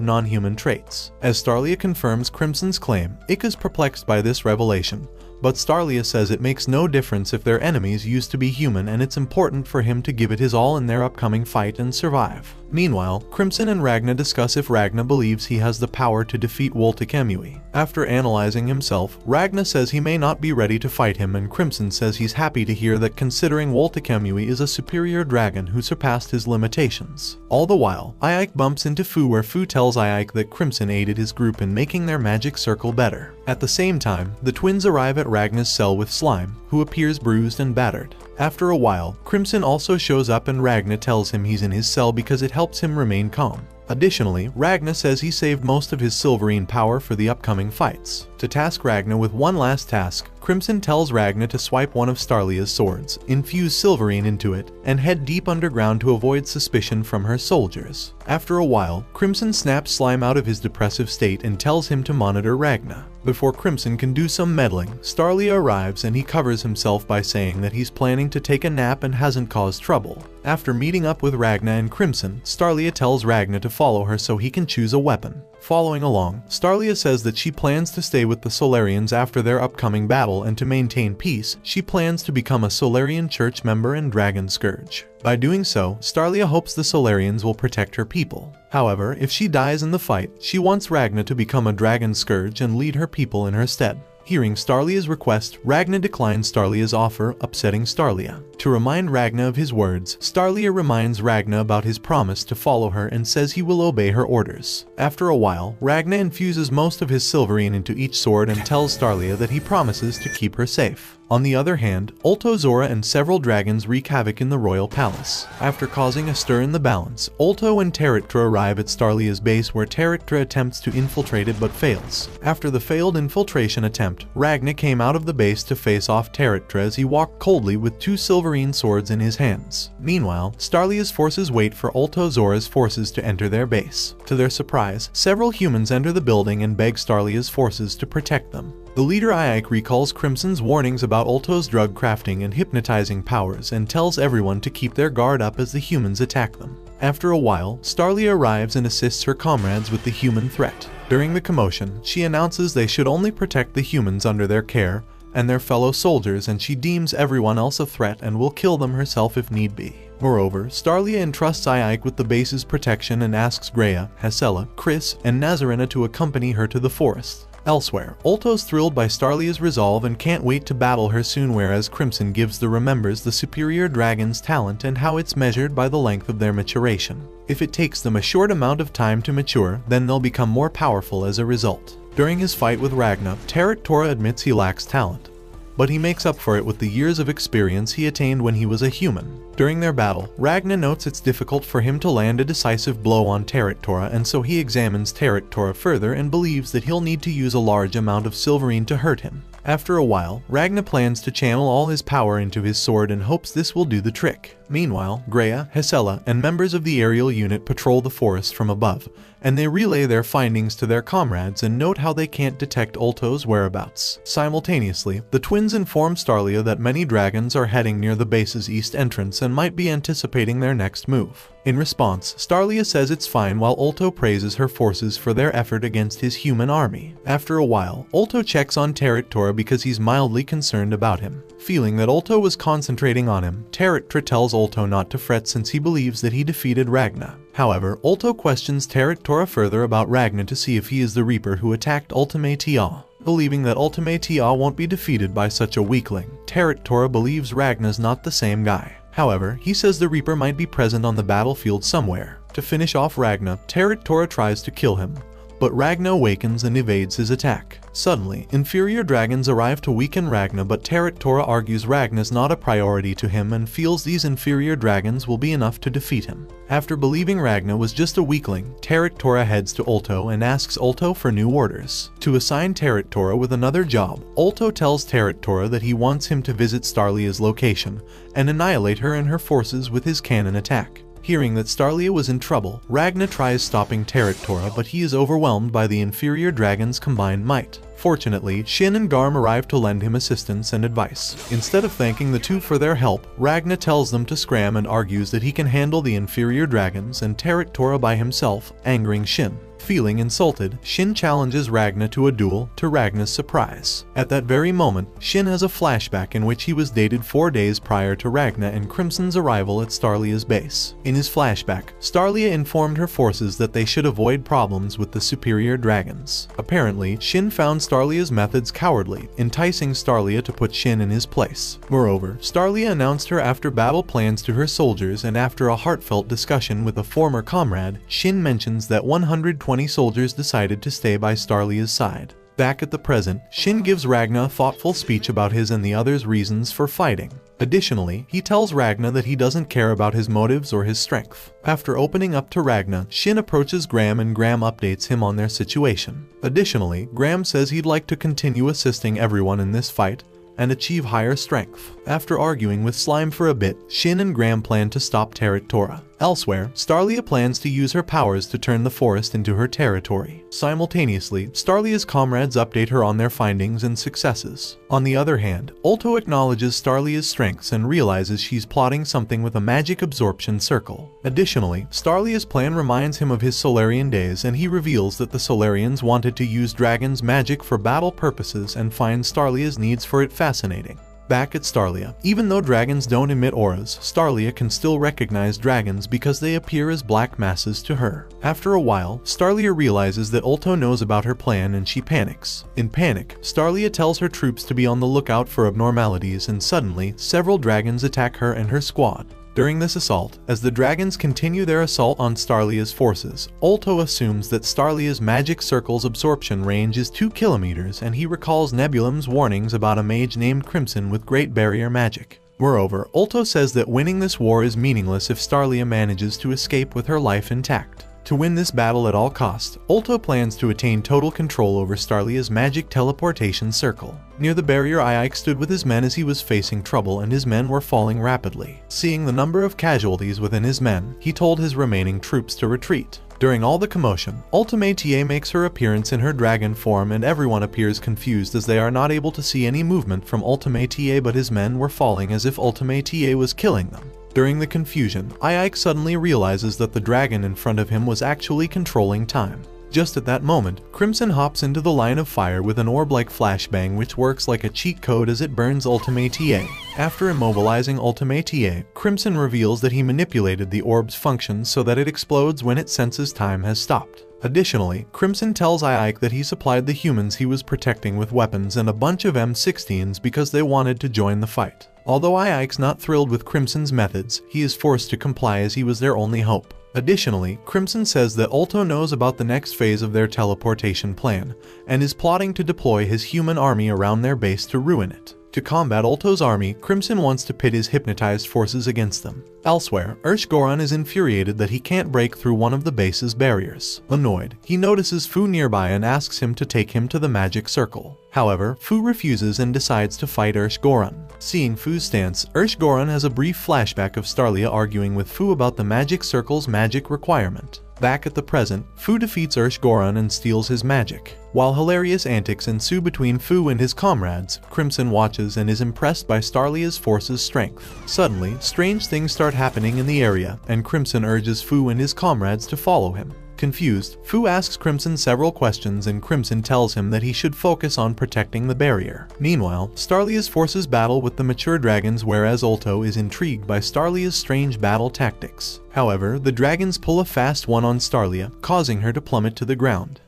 non-human traits. As Starlia confirms Crimson's claim, Ike is perplexed by this revelation, but Starlia says it makes no difference if their enemies used to be human and it's important for him to give it his all in their upcoming fight and survive. Meanwhile, Crimson and Ragna discuss if Ragna believes he has the power to defeat Woltekamui. After analyzing himself, Ragna says he may not be ready to fight him, and Crimson says he's happy to hear that considering Woltekamui is a superior dragon who surpassed his limitations. All the while, Ike bumps into Fu, where Fu tells Ike that Crimson aided his group in making their magic circle better. At the same time, the twins arrive at Ragna's cell with Slime, who appears bruised and battered. After a while, Crimson also shows up and Ragna tells him he's in his cell because it helps him remain calm. Additionally, Ragna says he saved most of his Silverine power for the upcoming fights. To task Ragna with one last task, Crimson tells Ragna to swipe one of Starlia's swords, infuse Silverine into it, and head deep underground to avoid suspicion from her soldiers. After a while, Crimson snaps Slime out of his depressive state and tells him to monitor Ragna. Before Crimson can do some meddling, Starlia arrives and he covers himself by saying that he's planning to take a nap and hasn't caused trouble. After meeting up with Ragna and Crimson, Starlia tells Ragna to follow her so he can choose a weapon. Following along, Starlia says that she plans to stay with the Solarians after their upcoming battle, and to maintain peace, she plans to become a Solarian church member and Dragon Scourge. By doing so, Starlia hopes the Solarians will protect her people. However, if she dies in the fight, she wants Ragna to become a Dragon Scourge and lead her people in her stead. Hearing Starlia's request, Ragna declines Starlia's offer, upsetting Starlia. To remind Ragna of his words, Starlia reminds Ragna about his promise to follow her and says he will obey her orders. After a while, Ragna infuses most of his Silverine into each sword and tells Starlia that he promises to keep her safe. On the other hand, Ulto, Zora, and several dragons wreak havoc in the royal palace. After causing a stir in the balance, Ulto and Teritra arrive at Starlia's base, where Teritra attempts to infiltrate it but fails. After the failed infiltration attempt, Ragna came out of the base to face off Teritra as he walked coldly with two Silverine swords in his hands. Meanwhile, Starlia's forces wait for Ulto Zora's forces to enter their base. To their surprise, several humans enter the building and beg Starlia's forces to protect them. The leader Ike recalls Crimson's warnings about Ulto's drug crafting and hypnotizing powers and tells everyone to keep their guard up as the humans attack them. After a while, Starlia arrives and assists her comrades with the human threat. During the commotion, she announces they should only protect the humans under their care and their fellow soldiers, and she deems everyone else a threat and will kill them herself if need be. Moreover, Starlia entrusts Ike with the base's protection and asks Greya, Hasela, Chris, and Nazarena to accompany her to the forest. Elsewhere, Ulto's thrilled by Starlia's resolve and can't wait to battle her soon, whereas Crimson gives the remembers the superior dragon's talent and how it's measured by the length of their maturation. If it takes them a short amount of time to mature, then they'll become more powerful as a result. During his fight with Ragna, Teritra admits he lacks talent, but he makes up for it with the years of experience he attained when he was a human. During their battle, Ragna notes it's difficult for him to land a decisive blow on Teritra, and so he examines Teritra further and believes that he'll need to use a large amount of Silverine to hurt him. After a while, Ragna plans to channel all his power into his sword and hopes this will do the trick. Meanwhile, Greya, Hesela, and members of the aerial unit patrol the forest from above, and they relay their findings to their comrades and note how they can't detect Ulto's whereabouts. Simultaneously, the twins inform Starlia that many dragons are heading near the base's east entrance and might be anticipating their next move. In response, Starlia says it's fine while Ulto praises her forces for their effort against his human army. After a while, Ulto checks on Terractora because he's mildly concerned about him. Feeling that Ulto was concentrating on him, Terractora tells Ulto not to fret since he believes that he defeated Ragna. However, Ulto questions Terractora further about Ragna to see if he is the Reaper who attacked Ultimate Tia. Believing that Ultimate Tia won't be defeated by such a weakling, Terractora believes Ragna's not the same guy. However, he says the Reaper might be present on the battlefield somewhere. To finish off Ragna, Terractora tries to kill him, but Ragna awakens and evades his attack. Suddenly, inferior dragons arrive to weaken Ragna, but Terractora argues Ragna's not a priority to him and feels these inferior dragons will be enough to defeat him. After believing Ragna was just a weakling, Terractora heads to Ulto and asks Ulto for new orders. To assign Terractora with another job, Ulto tells Terractora that he wants him to visit Starlia's location and annihilate her and her forces with his cannon attack. Hearing that Starlia was in trouble, Ragna tries stopping Terractora, but he is overwhelmed by the inferior dragon's combined might. Fortunately, Shin and Garm arrive to lend him assistance and advice. Instead of thanking the two for their help, Ragna tells them to scram and argues that he can handle the inferior dragons and Terractora by himself, angering Shin. Feeling insulted, Shin challenges Ragna to a duel, to Ragna's surprise. At that very moment, Shin has a flashback in which he was dated 4 days prior to Ragna and Crimson's arrival at Starlia's base. In his flashback, Starlia informed her forces that they should avoid problems with the superior dragons. Apparently, Shin found Starlia's methods cowardly, enticing Starlia to put Shin in his place. Moreover, Starlia announced her after-battle plans to her soldiers, and after a heartfelt discussion with a former comrade, Shin mentions that 120 soldiers decided to stay by Starlia's side. Back at the present, Shin gives Ragna a thoughtful speech about his and the others' reasons for fighting. Additionally, he tells Ragna that he doesn't care about his motives or his strength. After opening up to Ragna, Shin approaches Graham and Graham updates him on their situation. Additionally, Graham says he'd like to continue assisting everyone in this fight and achieve higher strength. After arguing with Slime for a bit, Shin and Graham plan to stop Terractora. Elsewhere, Starlia plans to use her powers to turn the forest into her territory. Simultaneously, Starlia's comrades update her on their findings and successes. On the other hand, Ulto acknowledges Starlia's strengths and realizes she's plotting something with a magic absorption circle. Additionally, Starlia's plan reminds him of his Solarian days, and he reveals that the Solarians wanted to use dragons' magic for battle purposes and finds Starlia's needs for it fascinating. Back at Starlia, even though dragons don't emit auras, Starlia can still recognize dragons because they appear as black masses to her. After a while, Starlia realizes that Ulto knows about her plan and she panics. In panic, Starlia tells her troops to be on the lookout for abnormalities, and suddenly, several dragons attack her and her squad. During this assault, as the dragons continue their assault on Starlia's forces, Ulto assumes that Starlia's magic circle's absorption range is 2 kilometers, and he recalls Nebulum's warnings about a mage named Crimson with Great Barrier magic. Moreover, Ulto says that winning this war is meaningless if Starlia manages to escape with her life intact. To win this battle at all costs, Ulto plans to attain total control over Starlia's magic teleportation circle. Near the barrier, Ike stood with his men as he was facing trouble, and his men were falling rapidly. Seeing the number of casualties within his men, he told his remaining troops to retreat. During all the commotion, Ultimate TA makes her appearance in her dragon form, and everyone appears confused as they are not able to see any movement from Ultimate TA, but his men were falling as if Ultimate TA was killing them. During the confusion, Ike suddenly realizes that the dragon in front of him was actually controlling time. Just at that moment, Crimson hops into the line of fire with an orb-like flashbang which works like a cheat code as it burns Ultimate TA. After immobilizing Ultimate TA, Crimson reveals that he manipulated the orb's function so that it explodes when it senses time has stopped. Additionally, Crimson tells Ike that he supplied the humans he was protecting with weapons and a bunch of M16s because they wanted to join the fight. Although Ike's not thrilled with Crimson's methods, he is forced to comply as he was their only hope. Additionally, Crimson says that Ulto knows about the next phase of their teleportation plan, and is plotting to deploy his human army around their base to ruin it. To combat Ulto's army, Crimson wants to pit his hypnotized forces against them. Elsewhere, Goron is infuriated that he can't break through one of the base's barriers. Annoyed, he notices Fu nearby and asks him to take him to the magic circle. However, Fu refuses and decides to fight Goron. Seeing Fu's stance, Goron has a brief flashback of Starlia arguing with Fu about the magic circle's magic requirement. Back at the present, Fu defeats Goron and steals his magic. While hilarious antics ensue between Fu and his comrades, Crimson watches and is impressed by Starlia's force's strength. Suddenly, strange things start happening in the area, and Crimson urges Fu and his comrades to follow him. Confused, Fu asks Crimson several questions and Crimson tells him that he should focus on protecting the barrier. Meanwhile, Starlia's forces battle with the mature dragons, whereas Ulto is intrigued by Starlia's strange battle tactics. However, the dragons pull a fast one on Starlia, causing her to plummet to the ground.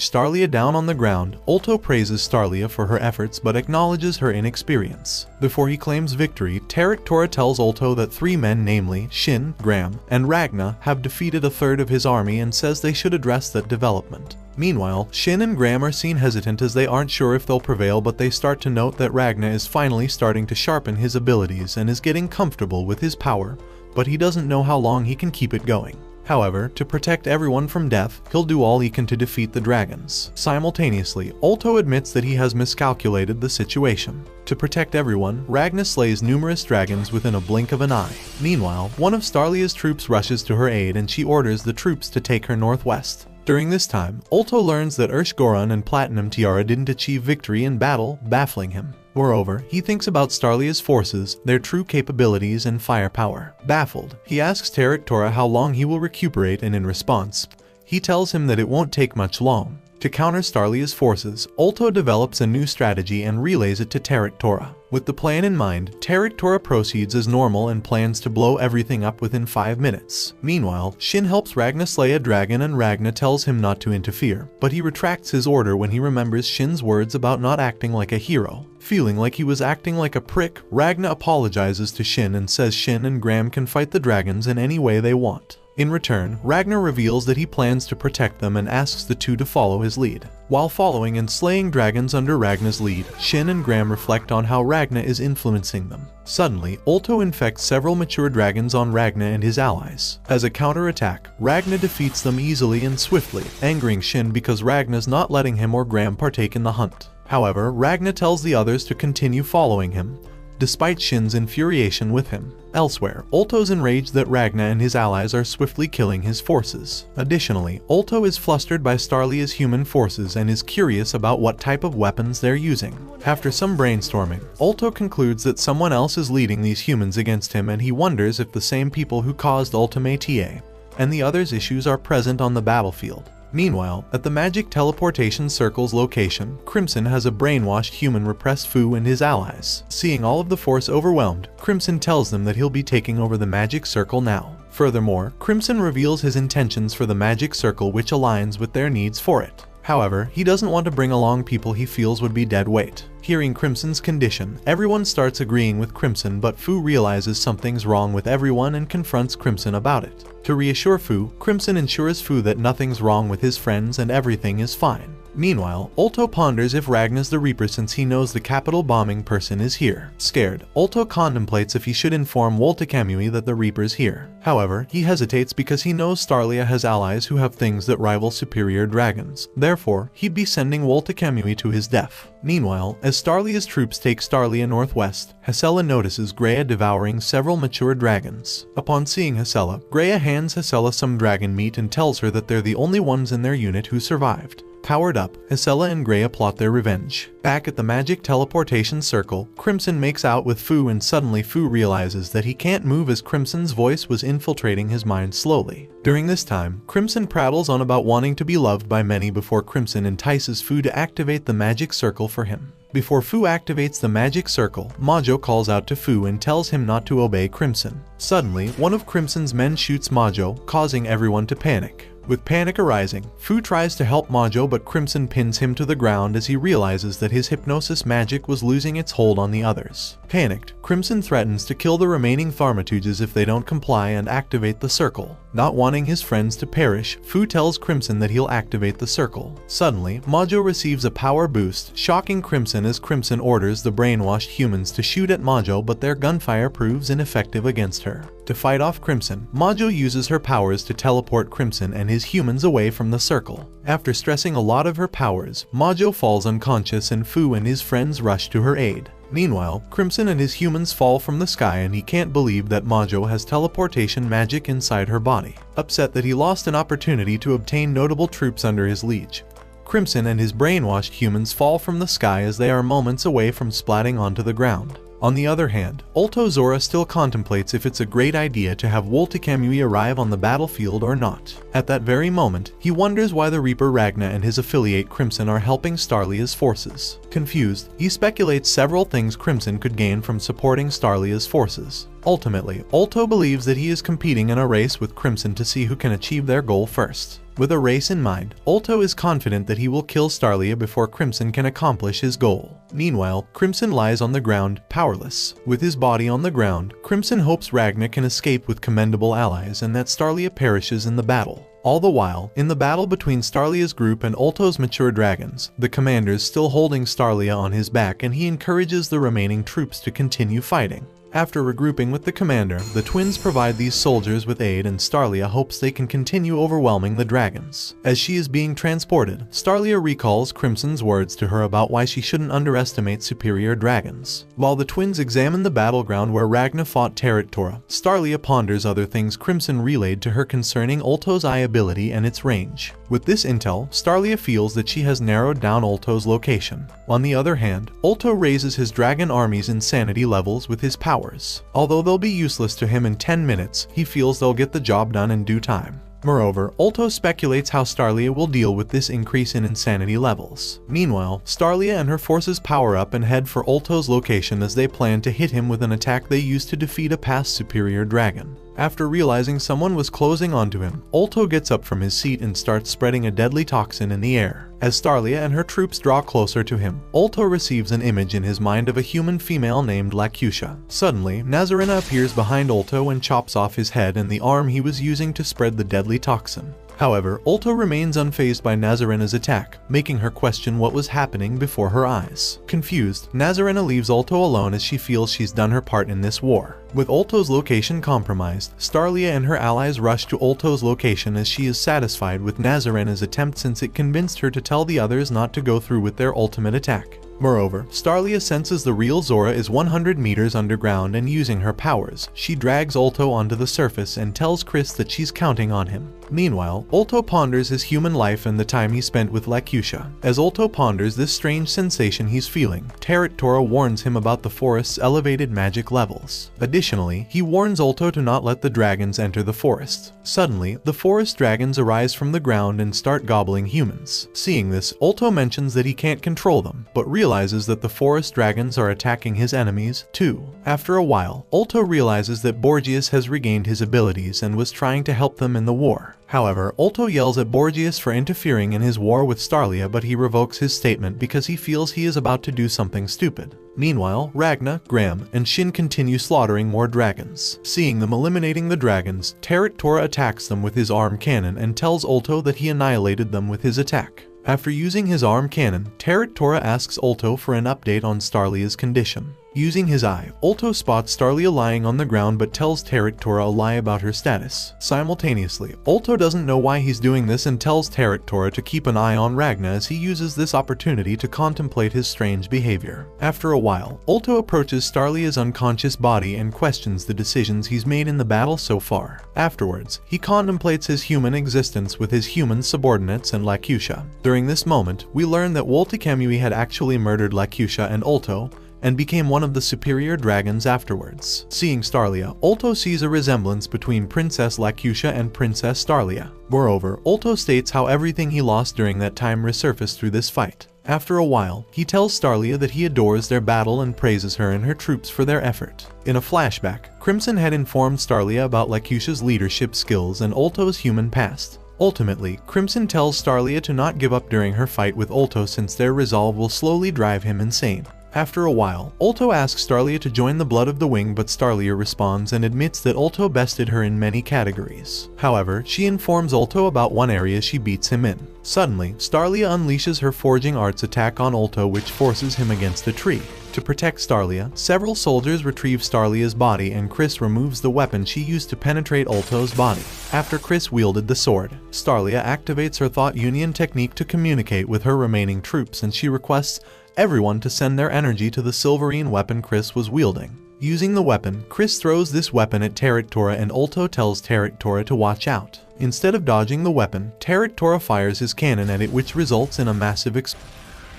Starlia down on the ground, Ulto praises Starlia for her efforts but acknowledges her inexperience. Before he claims victory, Tora tells Ulto that 3 men, namely Shin, Graham, and Ragna, have defeated a third of his army and says they should address that development. Meanwhile, Shin and Graham are seen hesitant as they aren't sure if they'll prevail, but they start to note that Ragna is finally starting to sharpen his abilities and is getting comfortable with his power, but he doesn't know how long he can keep it going. However, to protect everyone from death, he'll do all he can to defeat the dragons. Simultaneously, Ulto admits that he has miscalculated the situation. To protect everyone, Ragna slays numerous dragons within a blink of an eye. Meanwhile, one of Starlia's troops rushes to her aid and she orders the troops to take her northwest. During this time, Ulto learns that Goron and Platinum Tiara didn't achieve victory in battle, baffling him. Moreover, he thinks about Starlia's forces, their true capabilities and firepower. Baffled, he asks Tora how long he will recuperate, and in response, he tells him that it won't take much long. To counter Starlia's forces, Ulto develops a new strategy and relays it to Tora. With the plan in mind, Tora proceeds as normal and plans to blow everything up within 5 minutes. Meanwhile, Shin helps Ragna slay a dragon and Ragna tells him not to interfere, but he retracts his order when he remembers Shin's words about not acting like a hero. Feeling like he was acting like a prick, Ragna apologizes to Shin and says Shin and Graham can fight the dragons in any way they want. In return, Ragna reveals that he plans to protect them and asks the two to follow his lead. While following and slaying dragons under Ragna's lead, Shin and Graham reflect on how Ragna is influencing them. Suddenly, Ulto infects several mature dragons on Ragna and his allies. As a counterattack, Ragna defeats them easily and swiftly, angering Shin because Ragna's not letting him or Graham partake in the hunt. However, Ragna tells the others to continue following him, despite Shin's infuriation with him. Elsewhere, Ulto's enraged that Ragna and his allies are swiftly killing his forces. Additionally, Ulto is flustered by Starlia's human forces and is curious about what type of weapons they're using. After some brainstorming, Ulto concludes that someone else is leading these humans against him, and he wonders if the same people who caused Ultimate TA and the others' issues are present on the battlefield. Meanwhile, at the magic teleportation circle's location, Crimson has a brainwashed human repress Fu and his allies. Seeing all of the force overwhelmed, Crimson tells them that he'll be taking over the magic circle now. Furthermore, Crimson reveals his intentions for the magic circle, which aligns with their needs for it. However, he doesn't want to bring along people he feels would be dead weight. Hearing Crimson's condition, everyone starts agreeing with Crimson, but Fu realizes something's wrong with everyone and confronts Crimson about it. To reassure Fu, Crimson ensures Fu that nothing's wrong with his friends and everything is fine. Meanwhile, Ulto ponders if Ragna's the Reaper since he knows the capital bombing person is here. Scared, Ulto contemplates if he should inform Woltekamui that the Reaper's here. However, he hesitates because he knows Starlia has allies who have things that rival superior dragons. Therefore, he'd be sending Woltekamui to his death. Meanwhile, as Starlia's troops take Starlia northwest, Hesela notices Greya devouring several mature dragons. Upon seeing Hesela, Greya hands Hesela some dragon meat and tells her that they're the only ones in their unit who survived. Powered up, Hesela and Greya plot their revenge. Back at the magic teleportation circle, Crimson makes out with Fu, and suddenly Fu realizes that he can't move as Crimson's voice was infiltrating his mind slowly. During this time, Crimson prattles on about wanting to be loved by many before Crimson entices Fu to activate the magic circle for him. Before Fu activates the magic circle, Majo calls out to Fu and tells him not to obey Crimson. Suddenly, one of Crimson's men shoots Majo, causing everyone to panic. With panic arising, Fu tries to help Majo, but Crimson pins him to the ground as he realizes that his hypnosis magic was losing its hold on the others. Panicked, Crimson threatens to kill the remaining Thaumaturges if they don't comply and activate the circle. Not wanting his friends to perish, Fu tells Crimson that he'll activate the circle. Suddenly, Majo receives a power boost, shocking Crimson as Crimson orders the brainwashed humans to shoot at Majo, but their gunfire proves ineffective against her. To fight off Crimson, Majo uses her powers to teleport Crimson and his humans away from the circle. After stressing a lot of her powers, Majo falls unconscious and Fu and his friends rush to her aid. Meanwhile, Crimson and his humans fall from the sky and he can't believe that Majo has teleportation magic inside her body. Upset that he lost an opportunity to obtain notable troops under his liege, Crimson and his brainwashed humans fall from the sky as they are moments away from splatting onto the ground. On the other hand, Ulto Zora still contemplates if it's a great idea to have Woltekamui arrive on the battlefield or not. At that very moment, he wonders why the Reaper Ragna and his affiliate Crimson are helping Starlia's forces. Confused, he speculates several things Crimson could gain from supporting Starlia's forces. Ultimately, Ulto believes that he is competing in a race with Crimson to see who can achieve their goal first. With a race in mind, Ulto is confident that he will kill Starlia before Crimson can accomplish his goal. Meanwhile, Crimson lies on the ground, powerless. With his body on the ground, Crimson hopes Ragna can escape with commendable allies and that Starlia perishes in the battle. All the while, in the battle between Starlia's group and Ulto's mature dragons, the commander's still holding Starlia on his back and he encourages the remaining troops to continue fighting. After regrouping with the commander, the twins provide these soldiers with aid and Starlia hopes they can continue overwhelming the dragons. As she is being transported, Starlia recalls Crimson's words to her about why she shouldn't underestimate superior dragons. While the twins examine the battleground where Ragna fought Tora, Starlia ponders other things Crimson relayed to her concerning Ulto's eye ability and its range. With this intel, Starlia feels that she has narrowed down Ulto's location. On the other hand, Ulto raises his dragon army's insanity levels with his powers. Although they'll be useless to him in 10 minutes, he feels they'll get the job done in due time. Moreover, Ulto speculates how Starlia will deal with this increase in insanity levels. Meanwhile, Starlia and her forces power up and head for Ulto's location as they plan to hit him with an attack they used to defeat a past superior dragon. After realizing someone was closing onto him, Ulto gets up from his seat and starts spreading a deadly toxin in the air. As Starlia and her troops draw closer to him, Ulto receives an image in his mind of a human female named Lakusha. Suddenly, Nazarena appears behind Ulto and chops off his head and the arm he was using to spread the deadly toxin. However, Ulto remains unfazed by Nazarena's attack, making her question what was happening before her eyes. Confused, Nazarena leaves Ulto alone as she feels she's done her part in this war. With Ulto's location compromised, Starlia and her allies rush to Ulto's location as she is satisfied with Nazarena's attempt since it convinced her to tell the others not to go through with their ultimate attack. Moreover, Starlia senses the real Zora is 100 meters underground and using her powers, she drags Ulto onto the surface and tells Chris that she's counting on him. Meanwhile, Ulto ponders his human life and the time he spent with Lakusha. As Ulto ponders this strange sensation he's feeling, Tora warns him about the forest's elevated magic levels. Additionally, he warns Ulto to not let the dragons enter the forest. Suddenly, the forest dragons arise from the ground and start gobbling humans. Seeing this, Ulto mentions that he can't control them, but realizes that the forest dragons are attacking his enemies, too. After a while, Ulto realizes that Borgias has regained his abilities and was trying to help them in the war. However, Ulto yells at Borgias for interfering in his war with Starlia, but he revokes his statement because he feels he is about to do something stupid. Meanwhile, Ragna, Graham, and Shin continue slaughtering more dragons. Seeing them eliminating the dragons, Tora attacks them with his arm cannon and tells Ulto that he annihilated them with his attack. After using his arm cannon, Tora asks Ulto for an update on Starlia's condition. Using his eye, Ulto spots Starlia lying on the ground but tells Tora a lie about her status. Simultaneously, Ulto doesn't know why he's doing this and tells Tora to keep an eye on Ragna as he uses this opportunity to contemplate his strange behavior. After a while, Ulto approaches Starlia's unconscious body and questions the decisions he's made in the battle so far. Afterwards, he contemplates his human existence with his human subordinates and Lakusha. During this moment, we learn that Woltekamui had actually murdered Lakusha and Ulto, and became one of the superior dragons afterwards. Seeing Starlia, Ulto sees a resemblance between Princess Lakusha and Princess Starlia. Moreover, Ulto states how everything he lost during that time resurfaced through this fight. After a while, he tells Starlia that he adores their battle and praises her and her troops for their effort. In a flashback, Crimson had informed Starlia about Lakusha's leadership skills and Ulto's human past. Ultimately, Crimson tells Starlia to not give up during her fight with Ulto since their resolve will slowly drive him insane. After a while, Ulto asks Starlia to join the Blood of the Wing, but Starlia responds and admits that Ulto bested her in many categories. However, she informs Ulto about one area she beats him in. Suddenly, Starlia unleashes her Forging Arts attack on Ulto, which forces him against a tree. To protect Starlia, several soldiers retrieve Starlia's body and Chris removes the weapon she used to penetrate Ulto's body. After Chris wielded the sword, Starlia activates her Thought Union technique to communicate with her remaining troops, and she requests everyone to send their energy to the silverine weapon Chris was wielding. Using the weapon, Chris throws this weapon at Terractora and Ulto tells Terractora to watch out. Instead of dodging the weapon, Terractora fires his cannon at it, which results in a massive explosion.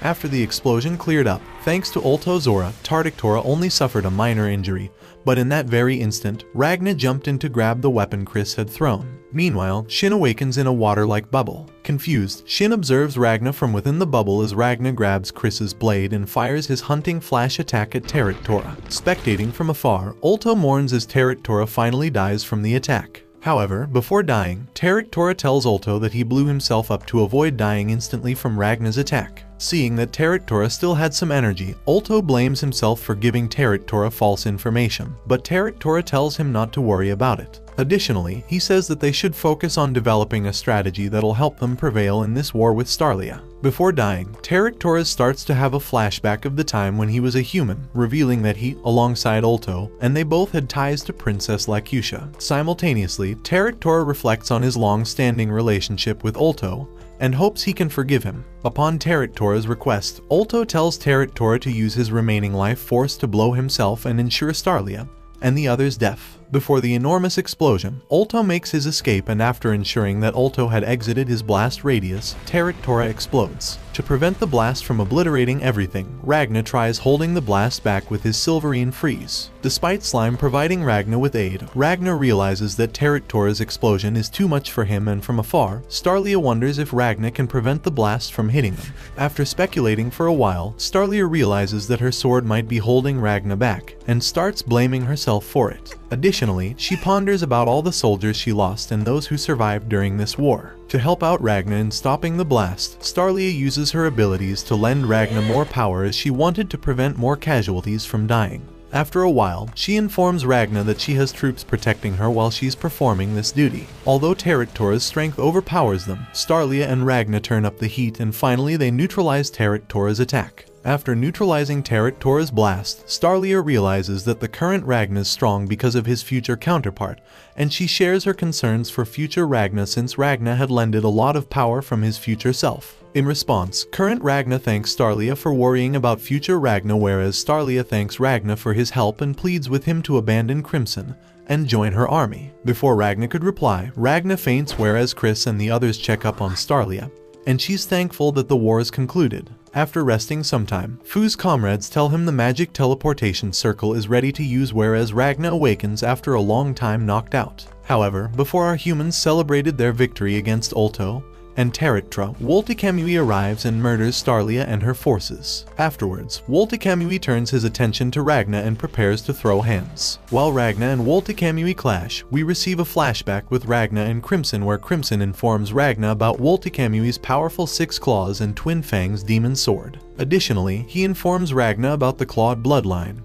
After the explosion cleared up, thanks to Ulto's aura, Terractora only suffered a minor injury, but in that very instant, Ragna jumped in to grab the weapon Chris had thrown. Meanwhile, Shin awakens in a water-like bubble. Confused, Shin observes Ragna from within the bubble as Ragna grabs Chris's blade and fires his hunting flash attack at Terractora. Spectating from afar, Ulto mourns as Terractora finally dies from the attack. However, before dying, Terractora tells Ulto that he blew himself up to avoid dying instantly from Ragna's attack. Seeing that Terractora still had some energy, Ulto blames himself for giving Terractora false information, but Terractora tells him not to worry about it. Additionally, he says that they should focus on developing a strategy that'll help them prevail in this war with Starlia. Before dying, Terractora starts to have a flashback of the time when he was a human, revealing that he, alongside Ulto, and they both had ties to Princess Lacutia. Simultaneously, Terractora reflects on his long-standing relationship with Ulto, and hopes he can forgive him. Upon Terractora's request, Ulto tells Terractora to use his remaining life force to blow himself and ensure Starlia and the others' death. Before the enormous explosion, Ulto makes his escape, and after ensuring that Ulto had exited his blast radius, Terractora explodes. To prevent the blast from obliterating everything, Ragna tries holding the blast back with his Silverine Freeze. Despite Slime providing Ragna with aid, Ragna realizes that Terractora's explosion is too much for him, and from afar, Starlia wonders if Ragna can prevent the blast from hitting them. After speculating for a while, Starlia realizes that her sword might be holding Ragna back, and starts blaming herself for it. Additionally, she ponders about all the soldiers she lost and those who survived during this war. To help out Ragna in stopping the blast, Starlia uses her abilities to lend Ragna more power, as she wanted to prevent more casualties from dying. After a while, she informs Ragna that she has troops protecting her while she's performing this duty. Although Terractora's strength overpowers them, Starlia and Ragna turn up the heat, and finally they neutralize Terractora's attack. After neutralizing Terractora's blast, Starlia realizes that the current Ragna is strong because of his future counterpart, and she shares her concerns for future Ragna since Ragna had lended a lot of power from his future self. In response, current Ragna thanks Starlia for worrying about future Ragna, whereas Starlia thanks Ragna for his help and pleads with him to abandon Crimson and join her army. Before Ragna could reply, Ragna faints, whereas Chris and the others check up on Starlia, and she's thankful that the war is concluded. After resting some time, Fu's comrades tell him the magic teleportation circle is ready to use, whereas Ragna awakens after a long time knocked out. However, before our humans celebrated their victory against Ulto and Terractora, Woltekamui arrives and murders Starlia and her forces. Afterwards, Woltekamui turns his attention to Ragna and prepares to throw hands. While Ragna and Woltekamui clash, we receive a flashback with Ragna and Crimson, where Crimson informs Ragna about Woltekamui's powerful Six Claws and Twin Fangs demon sword. Additionally, he informs Ragna about the Clawed bloodline,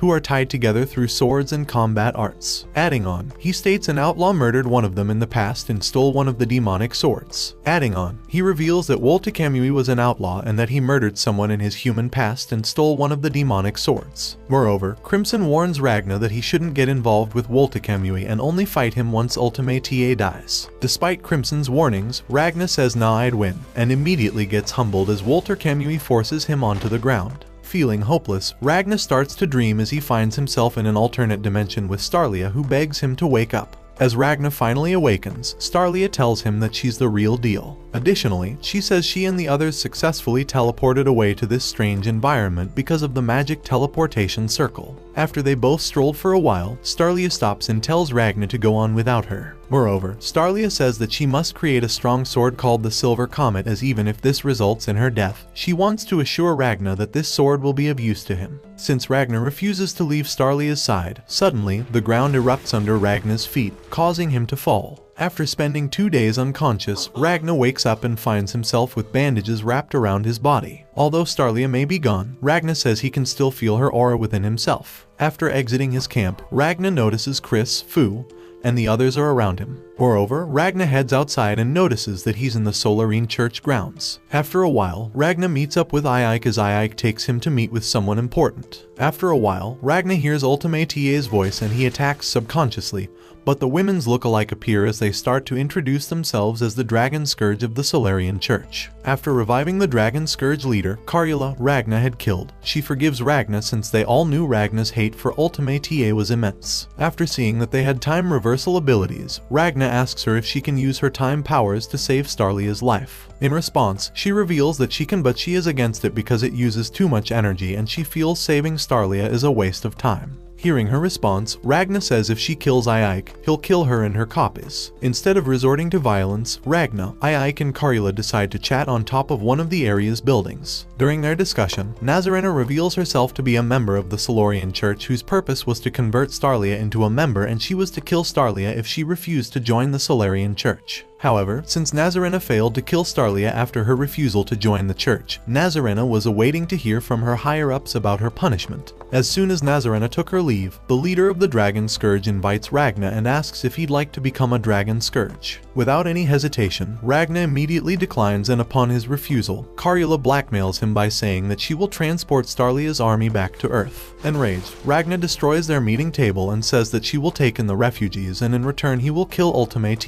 who are tied together through swords and combat arts. Adding on, he states an outlaw murdered one of them in the past and stole one of the demonic swords. Adding on, he reveals that Woltekamui was an outlaw and that he murdered someone in his human past and stole one of the demonic swords. Moreover, Crimson warns Ragna that he shouldn't get involved with Woltekamui and only fight him once Ultimate TA dies. Despite Crimson's warnings, Ragna says nah, I'd win, and immediately gets humbled as Woltekamui forces him onto the ground. Feeling hopeless, Ragna starts to dream as he finds himself in an alternate dimension with Starlia, who begs him to wake up. As Ragna finally awakens, Starlia tells him that she's the real deal. Additionally, she says she and the others successfully teleported away to this strange environment because of the magic teleportation circle. After they both strolled for a while, Starlia stops and tells Ragna to go on without her. Moreover, Starlia says that she must create a strong sword called the Silver Comet, as even if this results in her death, she wants to assure Ragna that this sword will be of use to him. Since Ragna refuses to leave Starlia's side, suddenly, the ground erupts under Ragna's feet, causing him to fall. After spending 2 days unconscious, Ragna wakes up and finds himself with bandages wrapped around his body. Although Starlia may be gone, Ragna says he can still feel her aura within himself. After exiting his camp, Ragna notices Chris, Fu, and the others are around him. Moreover, Ragna heads outside and notices that he's in the Solarine church grounds. After a while, Ragna meets up with Ike as Ike takes him to meet with someone important. After a while, Ragna hears Ultimate's voice and he attacks subconsciously, but the women's look-alike appear as they start to introduce themselves as the Dragon Scourge of the Solarian Church. After reviving the Dragon Scourge leader, Karula, Ragna had killed, she forgives Ragna since they all knew Ragna's hate for Ultimate was immense. After seeing that they had time reversal abilities, Ragna asks her if she can use her time powers to save Starlia's life. In response, she reveals that she can, but she is against it because it uses too much energy and she feels saving Starlia is a waste of time. Hearing her response, Ragna says if she kills Ike, he'll kill her and her copies. Instead of resorting to violence, Ragna, Ike and Karula decide to chat on top of one of the area's buildings. During their discussion, Nazarena reveals herself to be a member of the Solarian Church whose purpose was to convert Starlia into a member, and she was to kill Starlia if she refused to join the Solarian Church. However, since Nazarena failed to kill Starlia after her refusal to join the church, Nazarena was awaiting to hear from her higher-ups about her punishment. As soon as Nazarena took her leave, the leader of the Dragon Scourge invites Ragna and asks if he'd like to become a Dragon Scourge. Without any hesitation, Ragna immediately declines, and upon his refusal, Karula blackmails him by saying that she will transport Starlia's army back to Earth. Enraged, Ragna destroys their meeting table and says that she will take in the refugees and in return he will kill Ultimate.